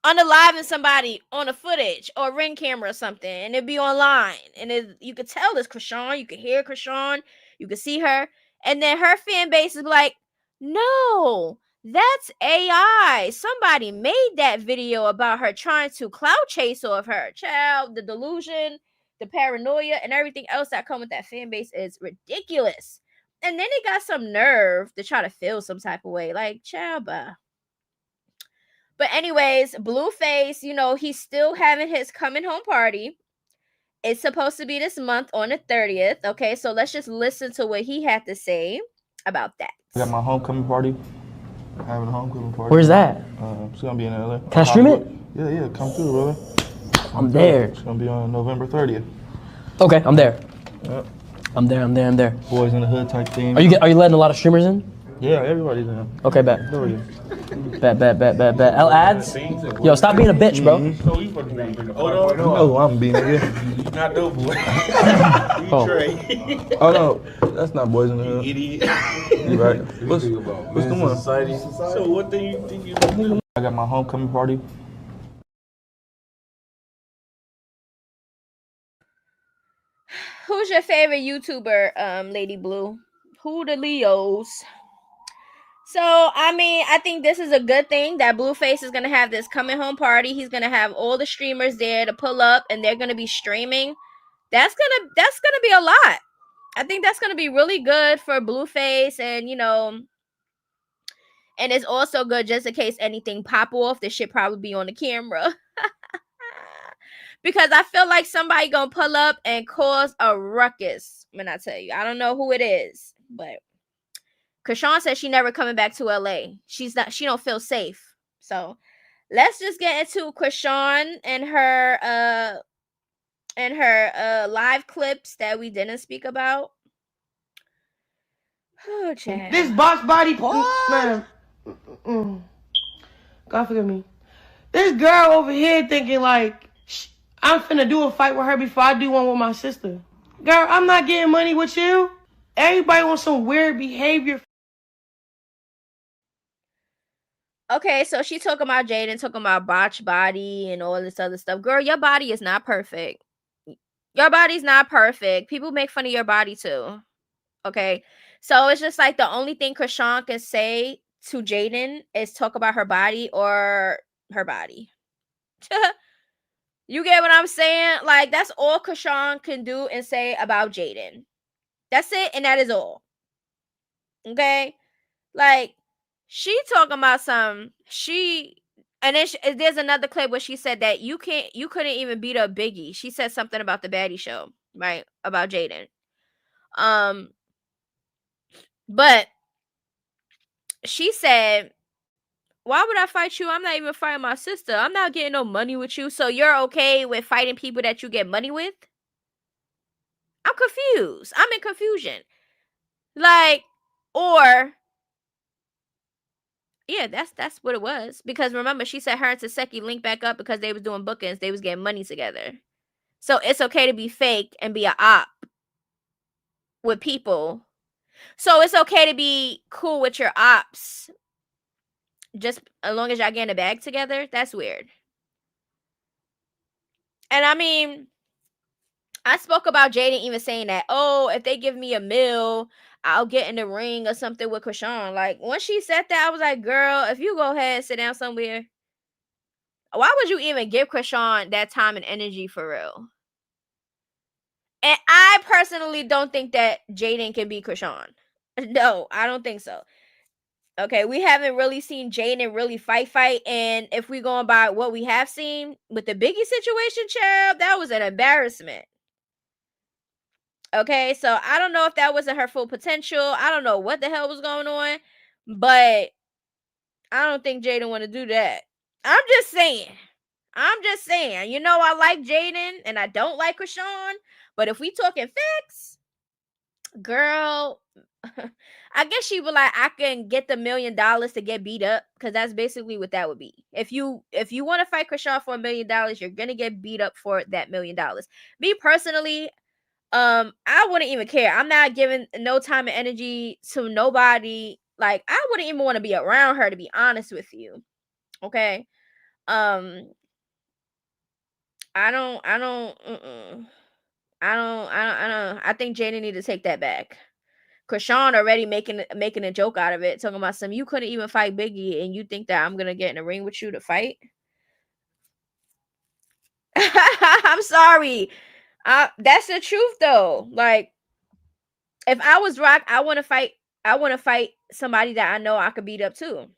unaliving somebody on a footage or a ring camera or something, and it'd be online, and you could tell it's Chrisean. You could hear Chrisean. You could see her, and then her fan base is like, "No, that's AI. Somebody made that video about her trying to clout chase off her child. The delusion, the paranoia, and everything else that come with that fan base is ridiculous." And then they got some nerve to try to feel some type of way, like, child, But anyways, Blueface, he's still having his coming home party. It's supposed to be this month on the 30th. Okay, so let's just listen to what he had to say about that. I got my homecoming party. Having a homecoming party. Where's that? It's gonna be in LA. Can I stream it? Yeah, come through, brother. I'm there. It's gonna be on November 30th. Okay, I'm there. Yep. I'm there. Boys in the hood type thing. Are you letting a lot of streamers in? Yeah, everybody's in. Okay, bet. Bet. L ads? Yo, stop being a bitch, bro. No, I'm being a bitch. Not no boy. Oh no, that's not Boys in the Hood. Idiot. You right. What's the one? So what do you think you do? I got my homecoming party. Who's your favorite YouTuber, Lady Blue? Who the Leos? So, I think this is a good thing that Blueface is going to have this coming home party. He's going to have all the streamers there to pull up, and they're going to be streaming. That's going to be a lot. I think that's going to be really good for Blueface, and, and it's also good just in case anything pop off. This should probably be on the camera. Because I feel like somebody going to pull up and cause a ruckus when I tell you. I don't know who it is, but Chrisean says she never coming back to LA. She don't feel safe. So let's just get into Chrisean and her live clips that we didn't speak about. Oh, Chad. This box body, man. God forgive me. This girl over here thinking like I'm finna do a fight with her before I do one with my sister. Girl, I'm not getting money with you. Everybody wants some weird behavior. Okay, so she talking about Jaden, talking about botched body and all this other stuff. Girl, your body is not perfect. Your body's not perfect. People make fun of your body too. Okay. So it's just like the only thing Chrisean can say to Jaden is talk about her body or her body. You get what I'm saying? Like, that's all Chrisean can do and say about Jaden. That's it, and that is all. Okay? Like, she talking about and then there's another clip where she said that you couldn't even beat up Biggie. She said something about the baddie show, right? About Jaden. But she said, why would I fight you? I'm not even fighting my sister. I'm not getting no money with you. So you're okay with fighting people that you get money with? I'm confused. I'm in confusion. Like, or yeah, that's what it was. Because remember, she said her and Tesehki linked back up because they was doing bookings. They was getting money together. So it's okay to be fake and be a op with people. So it's okay to be cool with your ops just as long as y'all getting a bag together. That's weird. And I mean, I spoke about Jaden even saying that, oh, if they give me a meal, I'll get in the ring or something with Chrisean. Like, when she said that, I was like, girl, if you go ahead and sit down somewhere, why would you even give Chrisean that time and energy for real? And I personally don't think that Jaden can beat Chrisean. No, I don't think so. Okay, we haven't really seen Jaden really fight. And if we going by what we have seen with the Biggie situation, child, that was an embarrassment. Okay, so I don't know if that wasn't her full potential. I don't know what the hell was going on, but I don't think Jaden want to do that. I'm just saying. You know, I like Jaden and I don't like Chrisean, but if we talking facts, girl, I guess she would like, I can get the $1 million to get beat up, because that's basically what that would be. If you want to fight Chrisean for $1 million, you're gonna get beat up for that $1 million. Me personally, I wouldn't even care. I'm not giving no time and energy to nobody. Like, I wouldn't even want to be around her, to be honest with you. Okay. I think Jaden need to take that back. Chrisean already making a joke out of it, talking about some, you couldn't even fight Biggie and you think that I'm gonna get in a ring with you to fight? I'm sorry. That's the truth though. Like, if I was Rock, I want to fight somebody that I know I could beat up too.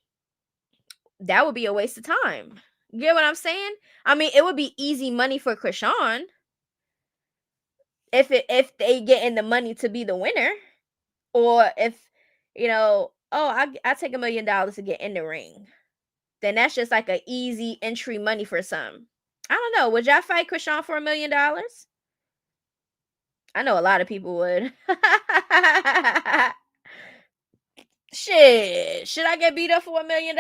That would be a waste of time. You get what I'm saying? I mean, it would be easy money for Chrisean if they get in the money to be the winner, or if, you know, oh, I take $1 million to get in the ring, then that's just like an easy entry money for some. I don't know. Would y'all fight Chrisean for $1 million? I know a lot of people would. Shit. Should I get beat up for $1 million?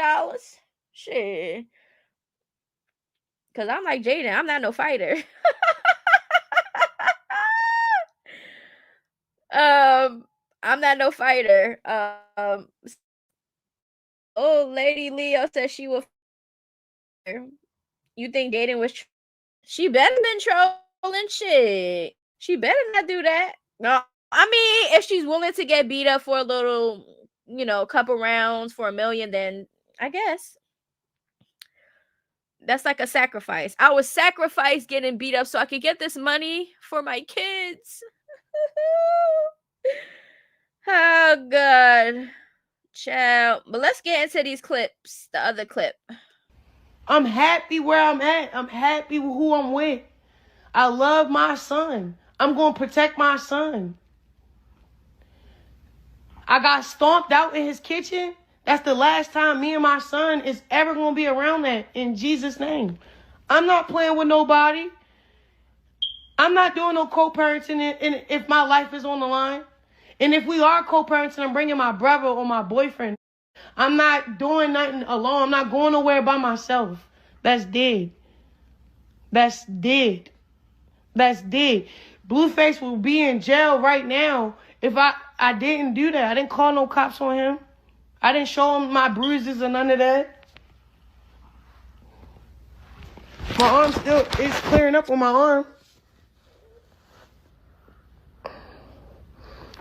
Shit. Because I'm like Jaden. I'm not no fighter. I'm not no fighter. Oh, Lady Leo says she will. You think Jaden was? She better been trolling shit. She better not do that. No, I mean, if she's willing to get beat up for a little, you know, couple rounds for $1 million, then I guess that's like a sacrifice. I would sacrifice getting beat up so I could get this money for my kids. Oh God, child. But let's get into these clips. The other clip. I'm happy where I'm at. I'm happy with who I'm with. I love my son. I'm going to protect my son. I got stomped out in his kitchen. That's the last time me and my son is ever going to be around that, in Jesus' name. I'm not playing with nobody. I'm not doing no co-parenting if my life is on the line. And if we are co-parenting, I'm bringing my brother or my boyfriend. I'm not doing nothing alone. I'm not going nowhere by myself. That's dead. That's dead. That's dead. Blueface will be in jail right now if I didn't do that. I didn't call no cops on him. I didn't show him my bruises or none of that. My arm still is clearing up on my arm.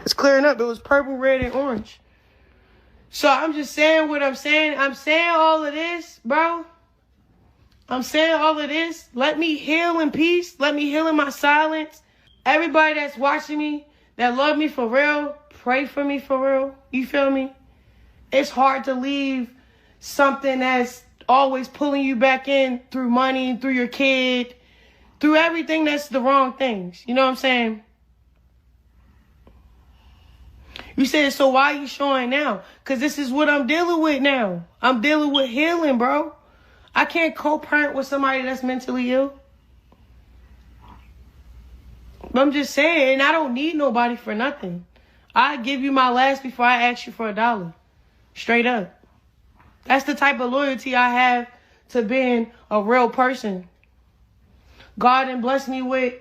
It's clearing up. It was purple, red, and orange. So I'm just saying what I'm saying. I'm saying all of this, bro. I'm saying all of this. Let me heal in peace. Let me heal in my silence. Everybody that's watching me, that love me for real, pray for me for real. You feel me? It's hard to leave something that's always pulling you back in through money, through your kid, through everything that's the wrong things. You know what I'm saying? You said, so why are you showing now? Because this is what I'm dealing with now. I'm dealing with healing, bro. I can't co-parent with somebody that's mentally ill. But I'm just saying, I don't need nobody for nothing. I give you my last before I ask you for $1. Straight up. That's the type of loyalty I have to being a real person. God done blessed me with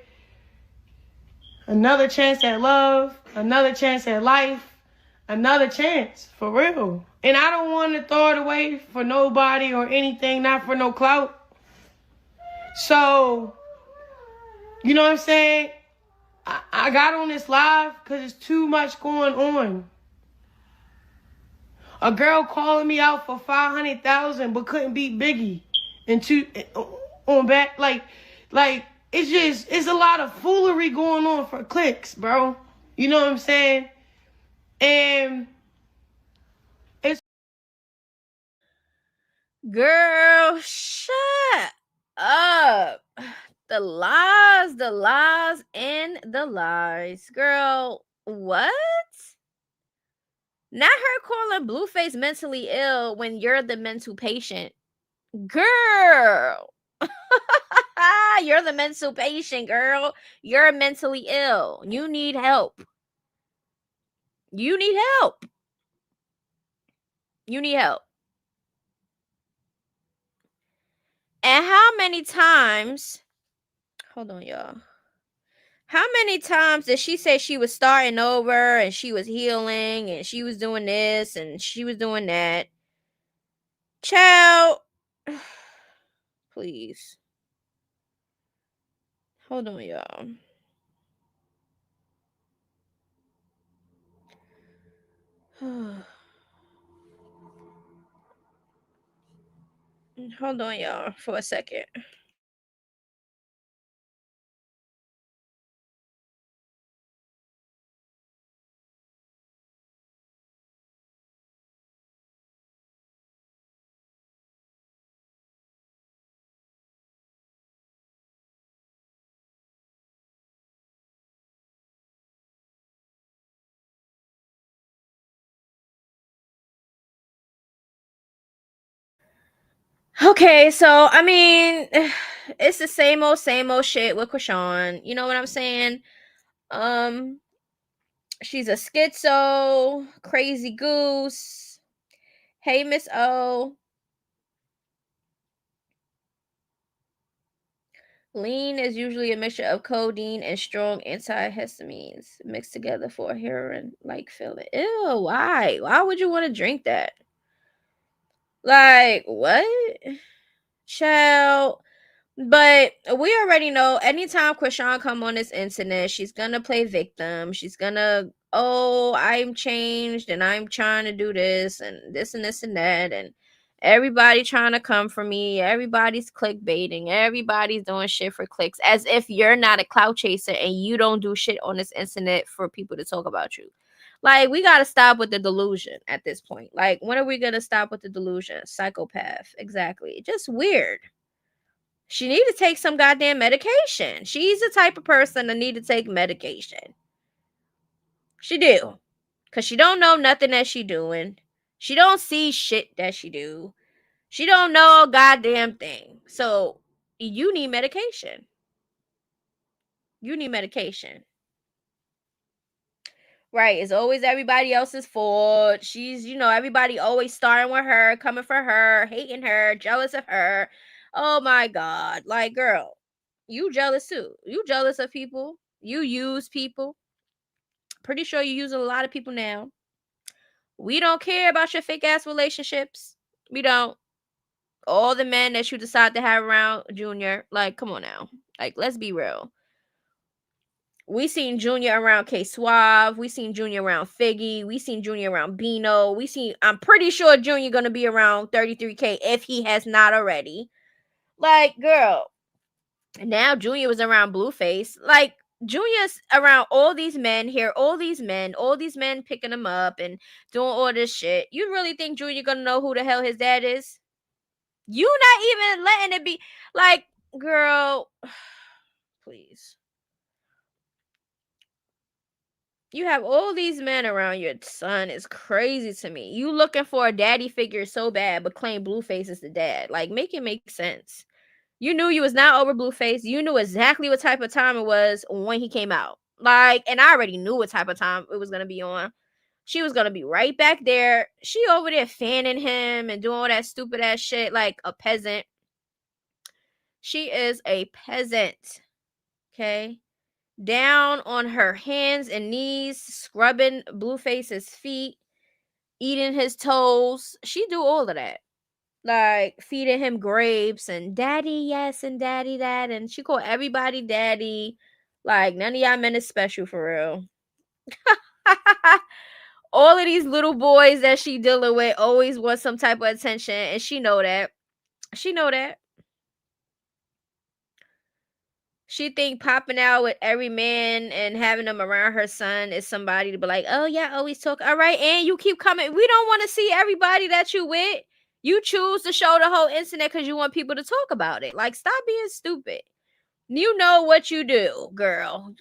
another chance at love, another chance at life, another chance, for real. And I don't want to throw it away for nobody or anything, not for no clout. So, you know what I'm saying? I got on this live because there's too much going on. A girl calling me out for 500,000 but couldn't beat Biggie on back like it's a lot of foolery going on for clicks, bro. You know what I'm saying? And it's Girl, shut up. The lies, and the lies. Girl, what? Not her calling Blueface mentally ill when you're the mental patient. Girl. You're the mental patient, girl. You're mentally ill. You need help. You need help. You need help. And how many times, hold on, y'all. How many times did she say she was starting over and she was healing and she was doing this and she was doing that? Child, please. Hold on, y'all. Hold on, y'all, for a second. Okay, so I mean, it's the same old shit with Krishan. You know what I'm saying? She's a schizo, crazy goose. Hey, Miss O. Lean is usually a mixture of codeine and strong antihistamines mixed together for a heroin-like feeling. Ew, why? Why would you want to drink that? Like, what? Child. But we already know anytime Krishan come on this internet, she's gonna play victim. She's gonna, oh, I'm changed and I'm trying to do this and this and this and that, and everybody trying to come for me. Everybody's clickbaiting. Everybody's doing shit for clicks, as if you're not a clout chaser and you don't do shit on this internet for people to talk about you. Like, we gotta stop with the delusion at this point. Like, when are we gonna stop with the delusion? Psychopath, exactly. Just weird. She need to take some goddamn medication. She's the type of person that need to take medication. She do. Cause she don't know nothing that she doing. She don't see shit that she do. She don't know a goddamn thing. So you need medication. You need medication. Right. It's always everybody else's fault. She's, everybody always starting with her, coming for her, hating her, jealous of her. Oh my God. Like, girl, you jealous too. You jealous of people. You use people. Pretty sure you use a lot of people now. We don't care about your fake ass relationships. We don't. All the men that you decide to have around Junior, like, come on now. Like, let's be real. We seen Junior around K Suave. We seen Junior around Figgy. We seen Junior around Bino. I'm pretty sure Junior gonna be around 33K if he has not already. Like, girl, now Junior was around Blueface. Like, Junior's around all these men here, all these men picking him up and doing all this shit. You really think Junior gonna know who the hell his dad is? You not even letting it be. Like, girl, please. You have all these men around your son. It's crazy to me. You looking for a daddy figure so bad, but claim Blueface is the dad. Like, make it make sense. You knew you was not over Blueface. You knew exactly what type of time it was when he came out. Like, and I already knew what type of time it was gonna be on. She was gonna be right back there. She over there fanning him and doing all that stupid ass shit like a peasant. She is a peasant. Okay? Down on her hands and knees, scrubbing Blueface's feet, eating his toes. She do all of that. Like, feeding him grapes and daddy yes and daddy that. And she called everybody daddy. Like, none of y'all men is special for real. All of these little boys that she dealing with always want some type of attention. And she know that. She know that. She think popping out with every man and having them around her son is somebody to be like, oh yeah, always talk. All right, and you keep coming. We don't want to see everybody that you with. You choose to show the whole internet because you want people to talk about it. Like, stop being stupid. You know what you do, girl.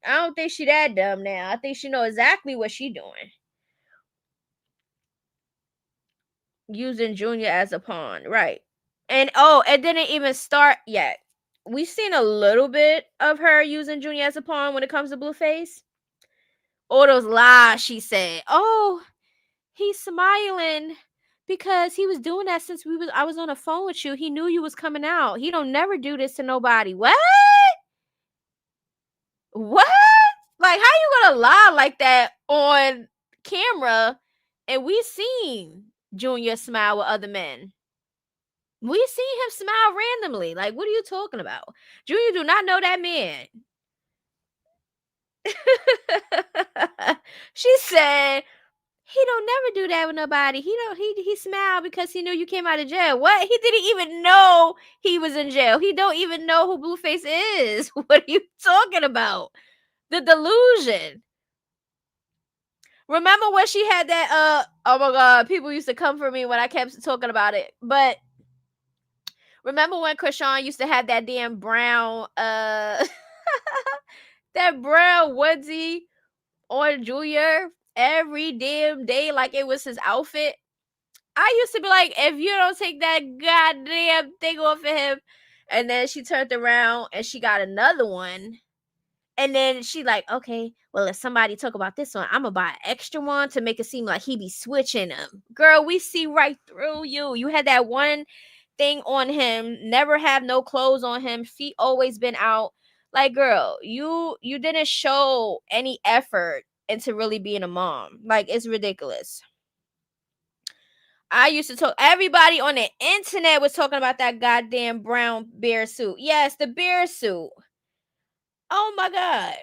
I don't think she that dumb now. I think she know exactly what she doing. Using Junior as a pawn, right? And it didn't even start yet. We've seen a little bit of her using Junior as a pawn when it comes to Blueface. All those lies she said. Oh, he's smiling because he was doing that since I was on the phone with you. He knew you was coming out. He don't never do this to nobody. What? What? Like, how you gonna lie like that on camera? And we seen Junior smile with other men. We seen him smile randomly. Like, what are you talking about? Junior do not know that man. She said he don't never do that with nobody. He smiled because he knew you came out of jail. What? He didn't even know he was in jail. He don't even know who Blueface is. What are you talking about? The delusion. Remember when she had that oh my god, people used to come for me when I kept talking about it. But remember when Chrisean used to have that damn brown that brown onesie on Junior every damn day like it was his outfit? I used to be like, if you don't take that goddamn thing off of him. And then she turned around and she got another one. And then she like, okay, well, if somebody talk about this one, I'm gonna buy an extra one to make it seem like he be switching them. Girl, we see right through you. You had that one thing on him, never have no clothes on him, feet always been out. Like, girl, you didn't show any effort into really being a mom. Like, it's ridiculous. I used to talk, everybody on the internet was talking about that goddamn brown bear suit. Yes, the bear suit. Oh my god.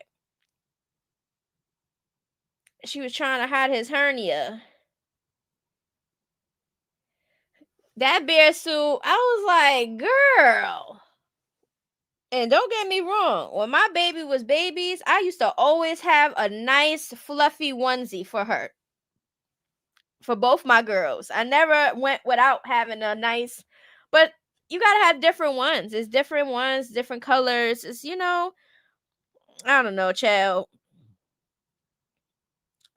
She was trying to hide his hernia. That bear suit, I was like, girl. And don't get me wrong, when my baby was babies, I used to always have a nice fluffy onesie for her. For both my girls. I never went without having a nice, but you gotta have different ones. It's different ones, different colors. It's, I don't know, child.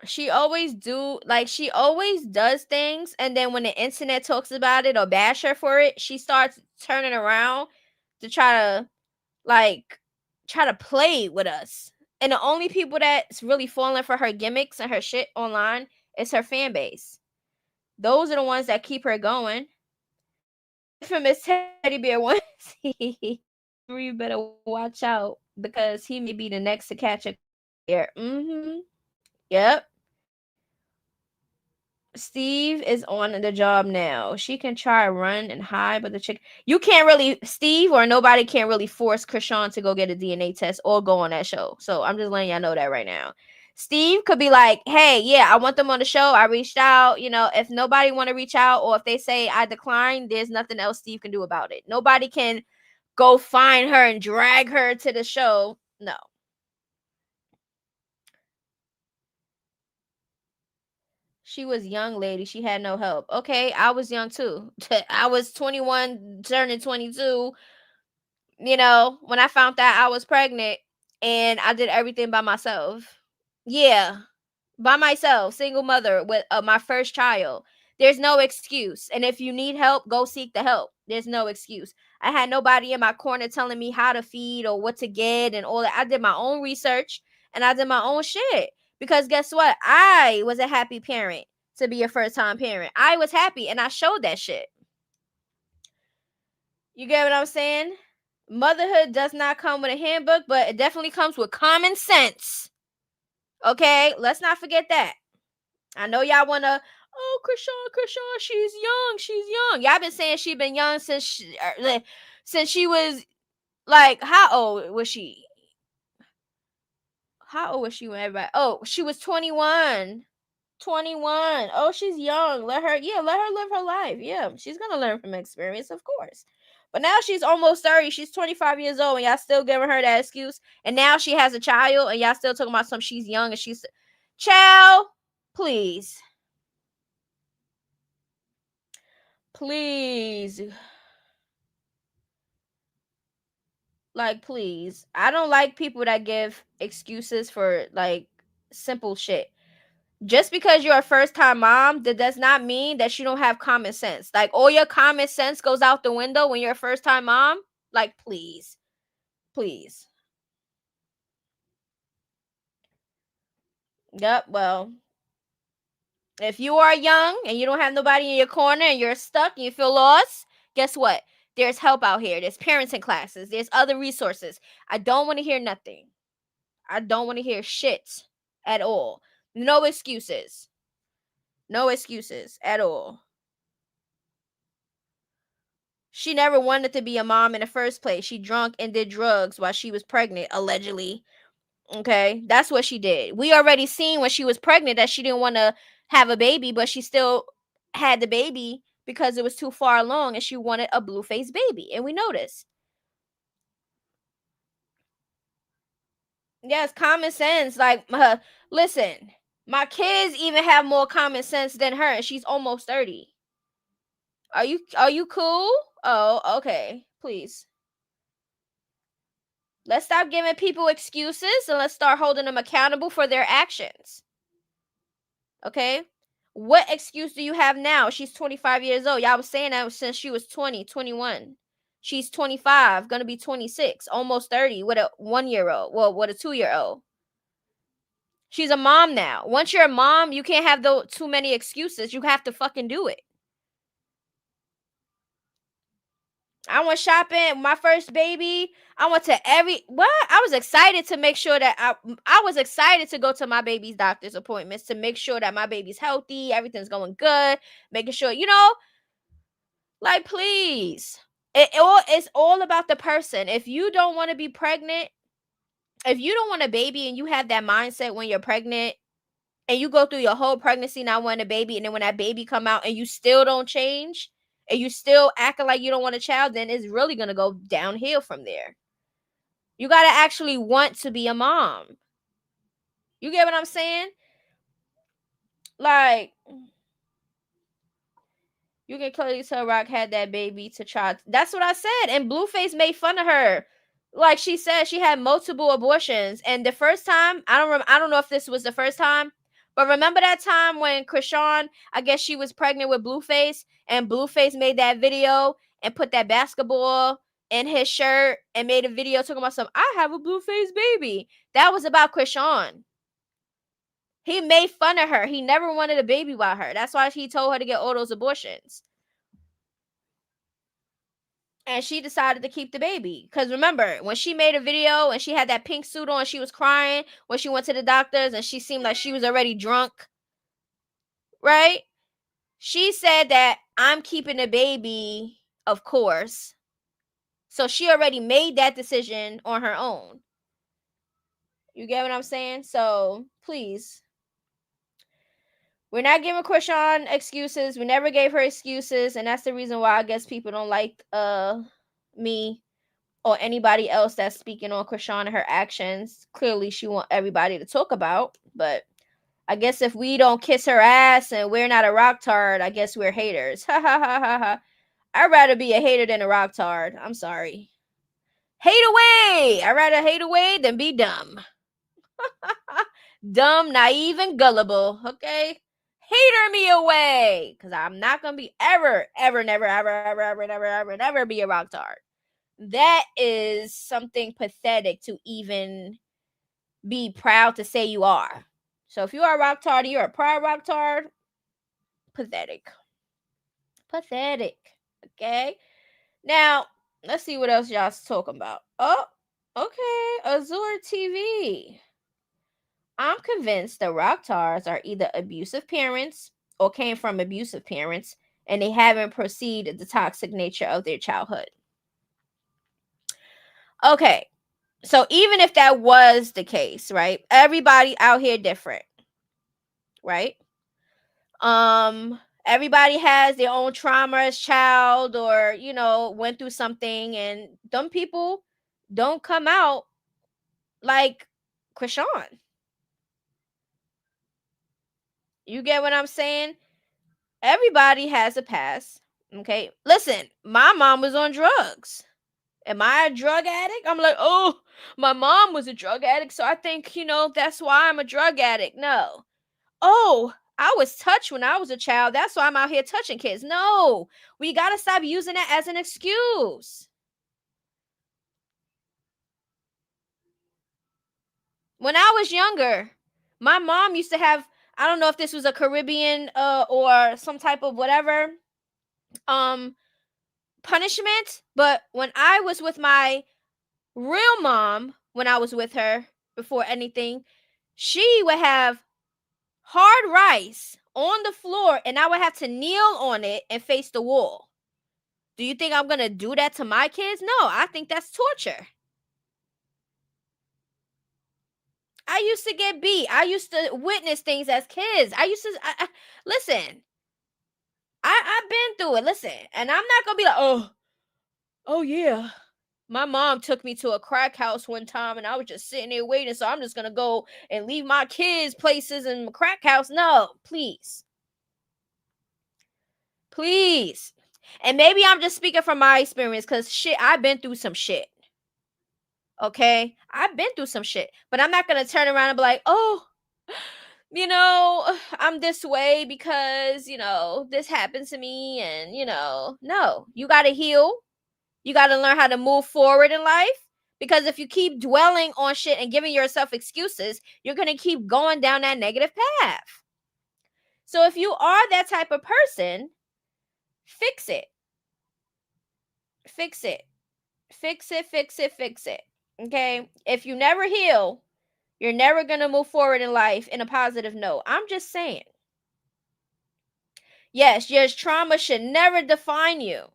She always does things, and then when the internet talks about it or bash her for it, she starts turning around to try to play with us. And the only people that's really falling for her gimmicks and her shit online is her fan base. Those are the ones that keep her going. From Miss Teddy Bear onesie, you better watch out. because he may be the next to catch a here. Yep. Steve is on the job now. She can try run and hide, but the chick you can't really Steve or nobody can really force Chrisean to go get a DNA test or go on that show. So I'm just letting y'all know that right now. Steve could be like, hey, yeah, I want them on the show. I reached out. You know, if nobody want to reach out or if they say I decline, there's nothing else Steve can do about it. Nobody can go find her and drag her to the show. No. She was young lady. She had no help. Okay, I was young too. I was 21, turning 22. You know, when I found out I was pregnant and I did everything by myself. Yeah, by myself, single mother with my first child. There's no excuse. And if you need help, go seek the help. There's no excuse. I had nobody in my corner telling me how to feed or what to get and all that. I did my own research and I did my own shit. Because guess what? I was a happy parent to be a first time parent. I was happy and I showed that shit. You get what I'm saying? Motherhood does not come with a handbook, but it definitely comes with common sense. Okay? Let's not forget that. I know y'all want to, oh, Chrisean, she's young. Y'all been saying she been young since she was, like, how old was she? How old was she when everybody, oh, she was 21. 21. Oh, she's young. Let her live her life. Yeah, she's going to learn from experience, of course. But now she's almost 30. She's 25 years old, and y'all still giving her that excuse. And now she has a child, and y'all still talking about some she's young, and she's, child, please. Please. Like, please. I don't like people that give excuses for, like, simple shit. Just because you're a first time mom, that does not mean that you don't have common sense. Like, all your common sense goes out the window when you're a first time mom. Like, please. Please. Yep, well, if you are young and you don't have nobody in your corner and you're stuck and you feel lost, guess what? There's help out here. There's parenting classes. There's other resources. I don't want to hear nothing. I don't want to hear shit at all. No excuses. No excuses at all. She never wanted to be a mom in the first place. She drunk and did drugs while she was pregnant, allegedly. Okay, that's what she did. We already seen when she was pregnant that she didn't want to have a baby, but she still had the baby because it was too far along and she wanted a Blueface baby. And we know this. Yes, common sense. Like, listen, my kids even have more common sense than her, and she's almost 30. Are you cool? Oh, okay. Please. Let's stop giving people excuses and let's start holding them accountable for their actions. Okay? What excuse do you have now? She's 25 years old. Y'all was saying that since she was 20, 21. She's 25, gonna be 26, almost 30 with a 1-year-old. Well, with a 2-year-old. She's a mom now. Once you're a mom, you can't have too many excuses. You have to fucking do it. I went shopping. My first baby. I went to I was excited to make sure that I was excited to go to my baby's doctor's appointments to make sure that my baby's healthy, everything's going good, making sure, like, please. It's all about the person. If you don't want to be pregnant, if you don't want a baby and you have that mindset when you're pregnant and you go through your whole pregnancy not wanting a baby, and then when that baby come out and you still don't change and you still acting like you don't want a child, then it's really going to go downhill from there. You got to actually want to be a mom. You get what I'm saying? Like, you can clearly tell Rock had that baby to try. That's what I said. And Blueface made fun of her. Like she said, she had multiple abortions. And the first time, I don't know if this was the first time, but remember that time when Chrisean, I guess she was pregnant with Blueface, and Blueface made that video and put that basketball in his shirt and made a video talking about I have a Blueface baby. That was about Chrisean. He made fun of her. He never wanted a baby by her. That's why he told her to get all those abortions. and she decided to keep the baby. Because remember, when she made a video and she had that pink suit on, she was crying when she went to the doctors and she seemed like she was already drunk, right? She said that I'm keeping the baby, of course. So she already made that decision on her own. You get what I'm saying? So please, we're not giving Chrisean excuses. We never gave her excuses, and that's the reason why I guess people don't like me or anybody else that's speaking on Chrisean and her actions. Clearly, she want everybody to talk about, but I guess if we don't kiss her ass and we're not a rock tard, I guess we're haters. Ha ha ha ha ha. I'd rather be a hater than a rock tard. I'm sorry. Hate away. I'd rather hate away than be dumb. Dumb, naive, and gullible. Okay? Hater me away. Because I'm not going to be ever, never be a rock tard. That is something pathetic to even be proud to say you are. So if you are a rock tard, you're a proud rock tard. Pathetic. Pathetic. Okay? Now, let's see what else y'all's talking about. Oh, okay. Azure TV. I'm convinced the rock tards are either abusive parents or came from abusive parents and they haven't proceeded the toxic nature of their childhood. Okay. So even if that was the case, right? Everybody out here different, right? Everybody has their own trauma as child or, went through something, and them people don't come out like Chrisean. You get what I'm saying? Everybody has a past. Okay. Listen, my mom was on drugs. Am I a drug addict? I'm like, oh, my mom was a drug addict, so I think, that's why I'm a drug addict. No. Oh, I was touched when I was a child. That's why I'm out here touching kids. No, we got to stop using that as an excuse. When I was younger, my mom used to have, I don't know if this was a Caribbean or some type of whatever punishment, but when I was with my real mom, when I was with her before anything, she would have hard rice on the floor and I would have to kneel on it and face the wall. Do you think I'm going to do that to my kids? No, I think that's torture. I used to get beat. I used to witness things as kids. Listen, I've been through it. Listen, and I'm not going to be like, oh yeah. My mom took me to a crack house one time and I was just sitting there waiting. So I'm just going to go and leave my kids places in the crack house. No, please. Please. And maybe I'm just speaking from my experience because I've been through some shit. Okay? I've been through some shit. But I'm not going to turn around and be like, oh, I'm this way because, this happened to me. And, no, you got to heal. You got to learn how to move forward in life. Because if you keep dwelling on shit and giving yourself excuses, you're going to keep going down that negative path. So if you are that type of person, fix it. Fix it. Fix it, fix it, fix it. Okay? If you never heal, you're never going to move forward in life in a positive note. I'm just saying. Yes, your trauma should never define you.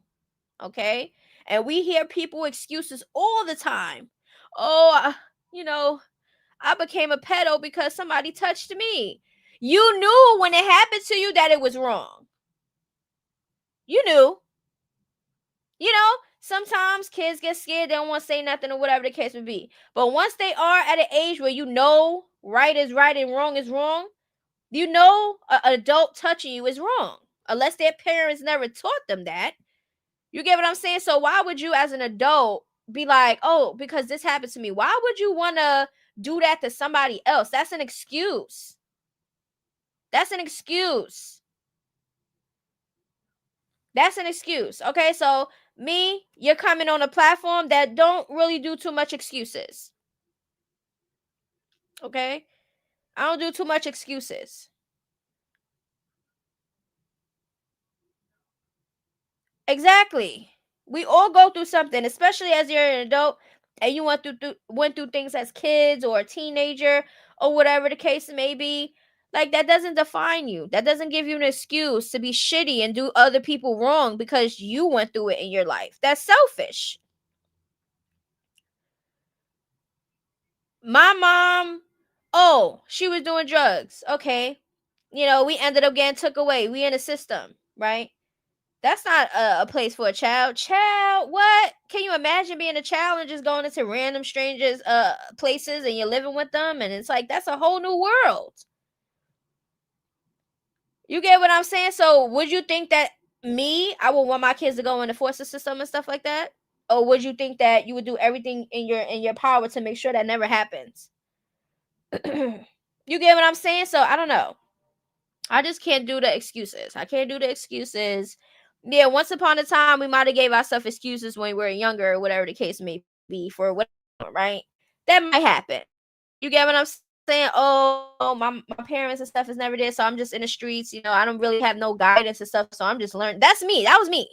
Okay? And we hear people excuses all the time. Oh, I became a pedo because somebody touched me. You knew when it happened to you that it was wrong. You knew. Sometimes kids get scared. They don't want to say nothing or whatever the case would be. But once they are at an age where right is right and wrong is wrong, an adult touching you is wrong. Unless their parents never taught them that. You get what I'm saying? So why would you as an adult be like, oh, because this happened to me? Why would you want to do that to somebody else? That's an excuse. That's an excuse. That's an excuse. Okay, so you're coming on a platform that don't really do too much excuses. Okay? I don't do too much excuses. Exactly. We all go through something, especially as you're an adult and you went through things as kids or a teenager or whatever the case may be. Like, that doesn't define you. That doesn't give you an excuse to be shitty and do other people wrong because you went through it in your life. That's selfish. My mom, oh, she was doing drugs. Okay. You know, we ended up getting took away. We in a system, right? That's not a place for a child. Child, what? Can you imagine being a child and just going into random strangers' places and you're living with them? And it's like, that's a whole new world. You get what I'm saying? So would you think that I would want my kids to go in the foster system and stuff like that? Or would you think that you would do everything in your power to make sure that never happens? You get what I'm saying? So I don't know. I just can't do the excuses. I can't do the excuses. Yeah, once upon a time we might have gave ourselves excuses when we were younger or whatever the case may be for whatever, right? That might happen. You get what I'm saying? Oh, my parents and stuff is never there, so I'm just in the streets. You know, I don't really have no guidance and stuff, so I'm just learning. That's me. That was me.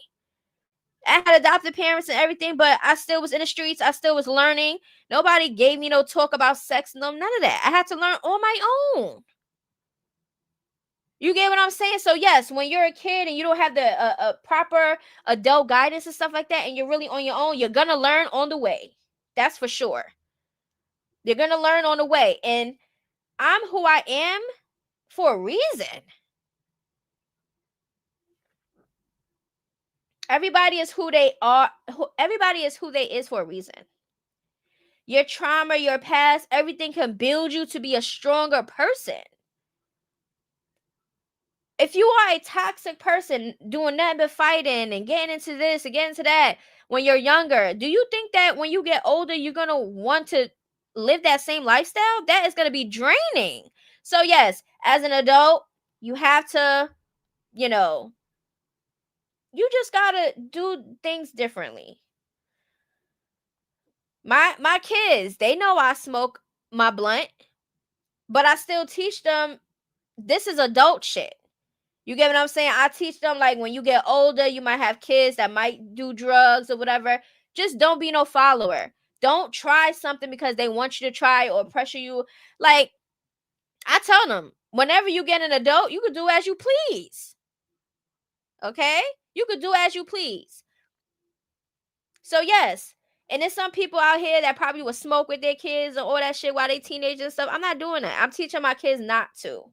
I had adopted parents and everything, but I still was in the streets. I still was learning. Nobody gave me no talk about sex, none of that. I had to learn on my own. You get what I'm saying? So yes, when you're a kid and you don't have the proper adult guidance and stuff like that, and you're really on your own, you're gonna learn on the way. That's for sure. You're gonna learn on the way, and I'm who I am for a reason. Everybody is who they are. Everybody is who they is for a reason. Your trauma, your past, everything can build you to be a stronger person. If you are a toxic person doing nothing but fighting and getting into this and getting into that when you're younger, do you think that when you get older, you're going to want to live that same lifestyle? That is going to be draining. So yes, as an adult, you have to, you know, you just got to do things differently. My kids, they know I smoke my blunt, but I still teach them this is adult shit. You get what I'm saying? I teach them, like, when you get older, you might have kids that might do drugs or whatever. Just don't be no follower. Don't try something because they want you to try or pressure you. Like, I tell them, whenever you get an adult, you could do as you please. Okay? You could do as you please. So, yes. And there's some people out here that probably will smoke with their kids or all that shit while they teenagers and stuff. I'm not doing that. I'm teaching my kids not to.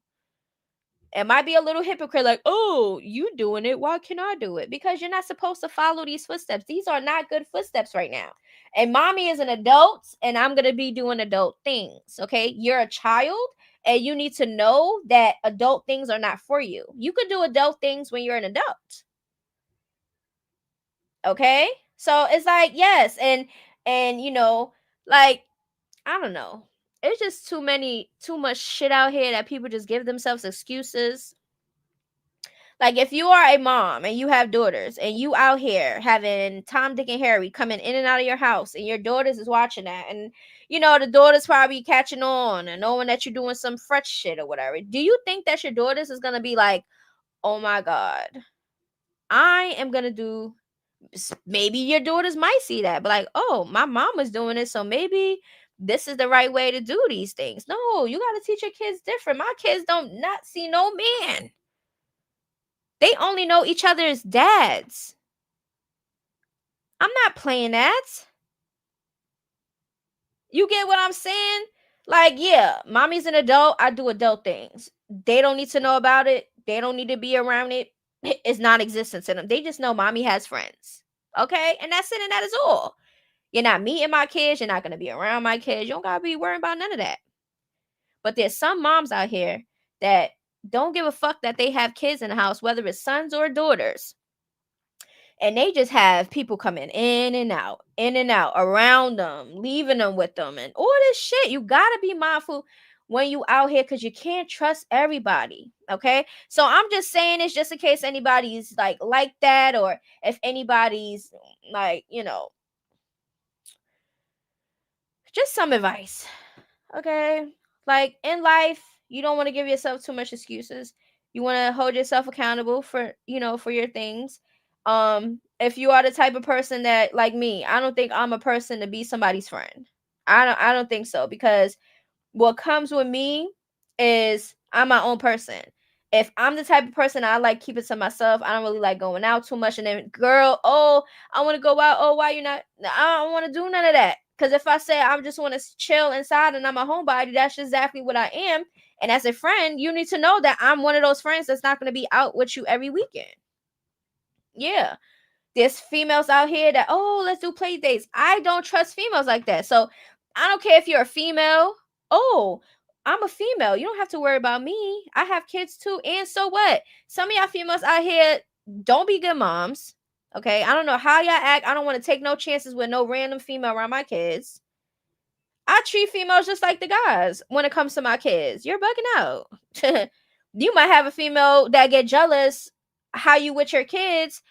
It might be a little hypocrite, like, oh, you doing it. Why can't I do it? Because you're not supposed to follow these footsteps. These are not good footsteps right now. And mommy is an adult, and I'm going to be doing adult things. Okay. You're a child, and you need to know that adult things are not for you. You could do adult things when you're an adult. Okay. So it's like, yes. And, you know, like, I don't know. It's just too much shit out here that people just give themselves excuses. Like, if you are a mom and you have daughters and you out here having Tom, Dick, and Harry coming in and out of your house and your daughters is watching that, and, you know, the daughters probably catching on and knowing that you're doing some fresh shit or whatever, do you think that your daughters is going to be like, oh my God, I am going to do, maybe your daughters might see that, but like, oh, my mom was doing it, so maybe this is the right way to do these things. No, you got to teach your kids different. My kids don't not see no man. They only know each other's dads. I'm not playing that. You get what I'm saying? Like, yeah, mommy's an adult. I do adult things. They don't need to know about it. They don't need to be around it. It's non-existent to them. They just know mommy has friends. Okay? And that's it, and that is all. You're not meeting my kids. You're not going to be around my kids. You don't got to be worrying about none of that. But there's some moms out here that don't give a fuck that they have kids in the house, whether it's sons or daughters. And they just have people coming in and out, around them, leaving them with them, and all this shit. You gotta be mindful when you out here, because you can't trust everybody. Okay, so I'm just saying this just in case anybody's like that, or if anybody's like, you know, just some advice. Okay, like, in life, you don't want to give yourself too much excuses. You want to hold yourself accountable for, you know, for your things. if you are the type of person that, like me, I don't think I'm a person to be somebody's friend. I don't think so, because what comes with me is I'm my own person. If I'm the type of person, I like keep it to myself. I don't really like going out too much. And then, girl, oh, I want to go out. Oh, why you not? I don't want to do none of that. Because if I say I just want to chill inside and I'm a homebody, that's exactly what I am. And as a friend, you need to know that I'm one of those friends that's not going to be out with you every weekend. Yeah. There's females out here that, oh, let's do play dates. I don't trust females like that. So I don't care if you're a female. Oh, I'm a female. You don't have to worry about me. I have kids too. And so what? Some of y'all females out here don't be good moms. Okay. I don't know how y'all act. I don't want to take no chances with no random female around my kids. I treat females just like the guys when it comes to my kids. You're bugging out. You might have a female that get jealous how you with your kids,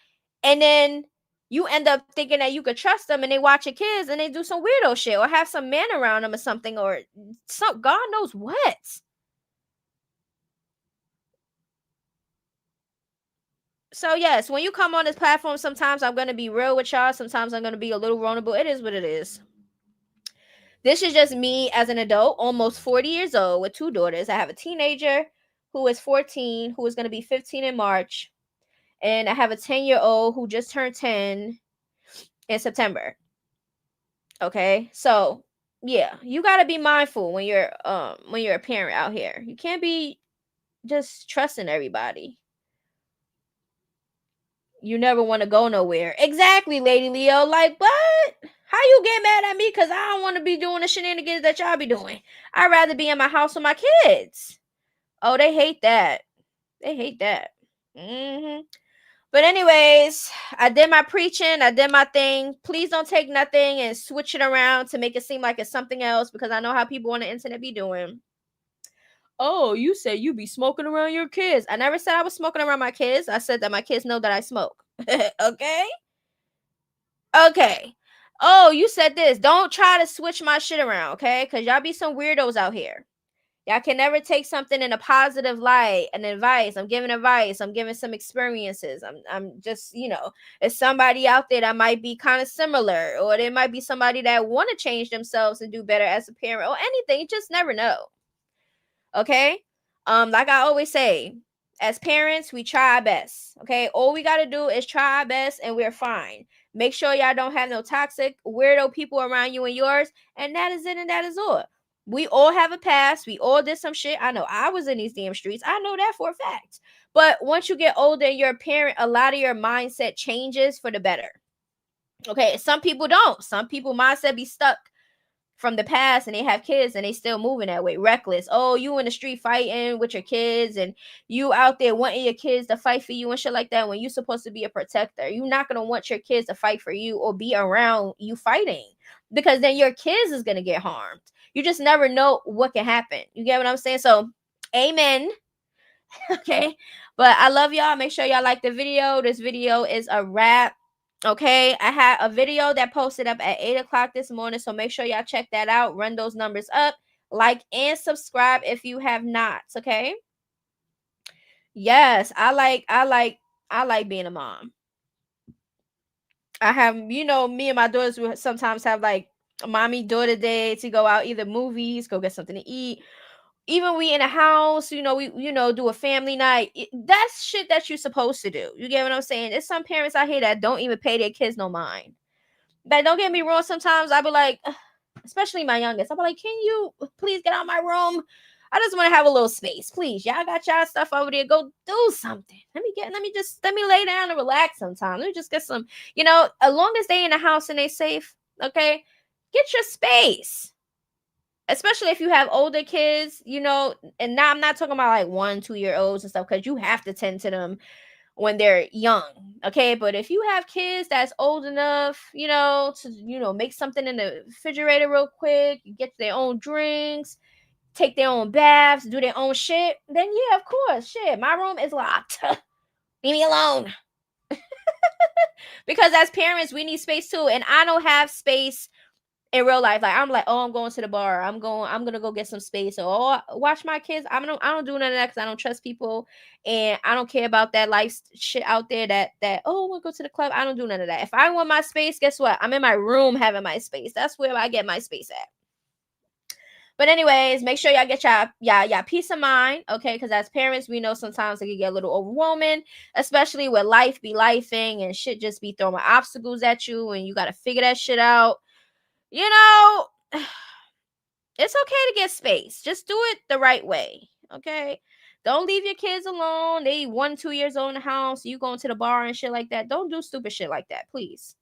and then you end up thinking that you could trust them, and they watch your kids and they do some weirdo shit or have some man around them or something, or some God knows what. So yes, when you come on this platform, sometimes I'm going to be real with y'all. Sometimes I'm going to be a little vulnerable. It is what it is. This is just me as an adult, almost 40 years old with 2 daughters. I have a teenager who is 14, who is going to be 15 in March. And I have a 10-year-old who just turned 10 in September. Okay? So, yeah, you got to be mindful when you're a parent out here. You can't be just trusting everybody. You never want to go nowhere. Exactly, Lady Leo. Like, what? How you get mad at me because I don't want to be doing the shenanigans that y'all be doing? I'd rather be in my house with my kids. Oh, they hate that. They hate that. But anyways, I did my preaching. I did my thing. Please don't take nothing and switch it around to make it seem like it's something else, because I know how people on the internet be doing. Oh, you say you be smoking around your kids. I never said I was smoking around my kids. I said that my kids know that I smoke. Okay? Okay. Oh, you said this. Don't try to switch my shit around, okay? Because y'all be some weirdos out here. Y'all can never take something in a positive light and advice. I'm giving advice. I'm giving some experiences. I'm just, it's somebody out there that might be kind of similar, or there might be somebody that want to change themselves and do better as a parent or anything. You just never know. Okay? Like I always say, as parents, we try our best. Okay? All we got to do is try our best and we're fine. Make sure y'all don't have no toxic, weirdo people around you and yours. And that is it, and that is all. We all have a past. We all did some shit. I know I was in these damn streets. I know that for a fact. But once you get older and you're a parent, a lot of your mindset changes for the better. Okay? Some people don't. Some people mindset be stuck from the past, and they have kids and they still moving that way, reckless. Oh, you in the street fighting with your kids, and you out there wanting your kids to fight for you and shit like that, when you're supposed to be a protector. You're not going to want your kids to fight for you or be around you fighting, because then your kids is going to get harmed. You just never know what can happen. You get what I'm saying? So amen. Okay, but I love y'all. Make sure y'all like the video. This video is a wrap. Okay, I had a video that posted up at 8 o'clock this morning, so make sure y'all check that out. Run those numbers up, like and subscribe if you have not. Okay. Yes, I like being a mom. I have, me and my daughters will sometimes have like a mommy daughter day to go out, either movies, go get something to eat. Even we in a house, we do a family night. That's shit that you're supposed to do. You get what I'm saying? There's some parents out here that don't even pay their kids no mind. But don't get me wrong, sometimes I be like, especially my youngest, I be like, can you please get out of my room? I just want to have a little space, please. Y'all got y'all stuff over there. Go do something. Let me lay down and relax sometimes. Let me just get some, as long as they in the house and they safe, okay, get your space. Especially if you have older kids, and now I'm not talking about like 1-2-year-olds and stuff, because you have to tend to them when they're young, okay? But if you have kids that's old enough, to, make something in the refrigerator real quick, get their own drinks, take their own baths, do their own shit, then yeah, of course, shit, my room is locked. Leave me alone. Because as parents, we need space too, and I don't have space in real life. Like I'm like, oh, I'm going to the bar. I'm gonna go get some space. Or oh, watch my kids. I don't do none of that because I don't trust people, and I don't care about that life shit out there. That oh, we'll go to the club. I don't do none of that. If I want my space, guess what? I'm in my room having my space. That's where I get my space at. But anyways, make sure y'all get y'all peace of mind, okay? Because as parents, we know sometimes it can get a little overwhelming, especially with life be lifing and shit just be throwing obstacles at you, and you got to figure that shit out. You know, it's okay to get space. Just do it the right way, okay? Don't leave your kids alone. They 1, 2 years old in the house. You going to the bar and shit like that. Don't do stupid shit like that, please.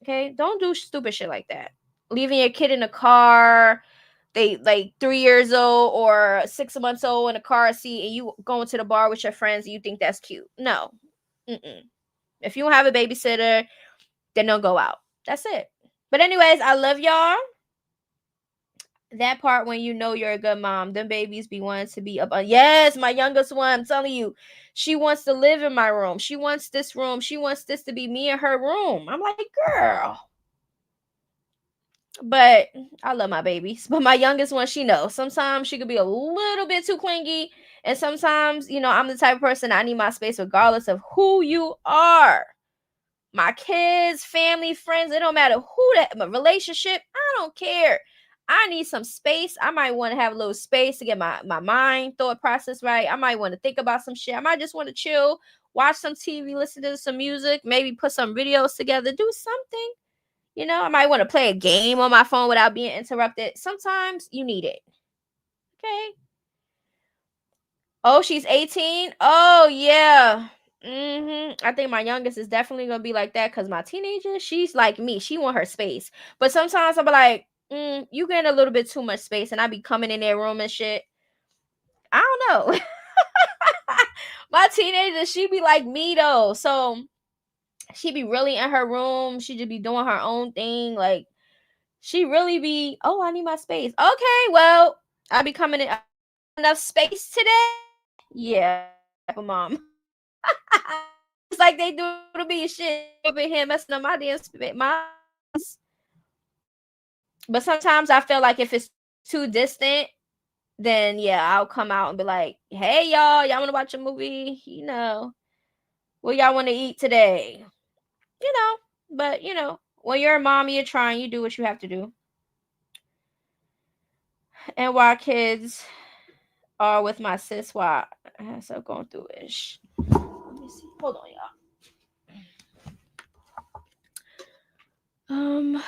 Okay? Don't do stupid shit like that. Leaving your kid in the car, they like 3 years old or 6 months old in a car seat, and you going to the bar with your friends and you think that's cute. No. If you don't have a babysitter, then don't go out. That's it. But anyways, I love y'all. That part when you know you're a good mom, them babies be wanting to be up. Yes, my youngest one, I'm telling you, she wants to live in my room. She wants this room. She wants this to be me and her room. I'm like, girl. But I love my babies. But my youngest one, she knows. Sometimes she could be a little bit too clingy. And sometimes, I'm the type of person I need my space regardless of who you are. My kids, family, friends, it don't matter who that relationship. I don't care. I need some space. I might want to have a little space to get my mind thought process right. I might want to think about some shit. I might just want to chill, watch some TV, listen to some music, maybe put some videos together, do something. I might want to play a game on my phone without being interrupted. Sometimes you need it. Okay. Oh, she's 18. Oh, yeah. I think my youngest is definitely gonna be like that because my teenager, she's like me. She want her space. But sometimes I'll be like, you getting a little bit too much space, and I be coming in their room and shit. I don't know. My teenager, she be like me though. So she be really in her room. She just be doing her own thing. Like she really be, oh, I need my space. Okay, well, I be coming in enough space today. Yeah, mom. It's like they do to be shit over here messing up my damn space. But sometimes I feel like if it's too distant, then yeah, I'll come out and be like, hey y'all want to watch a movie? What y'all want to eat today? But when you're a mom, you're trying, you do what you have to do. And while kids are with my sis, while so going through it. Let me see. Hold on, y'all.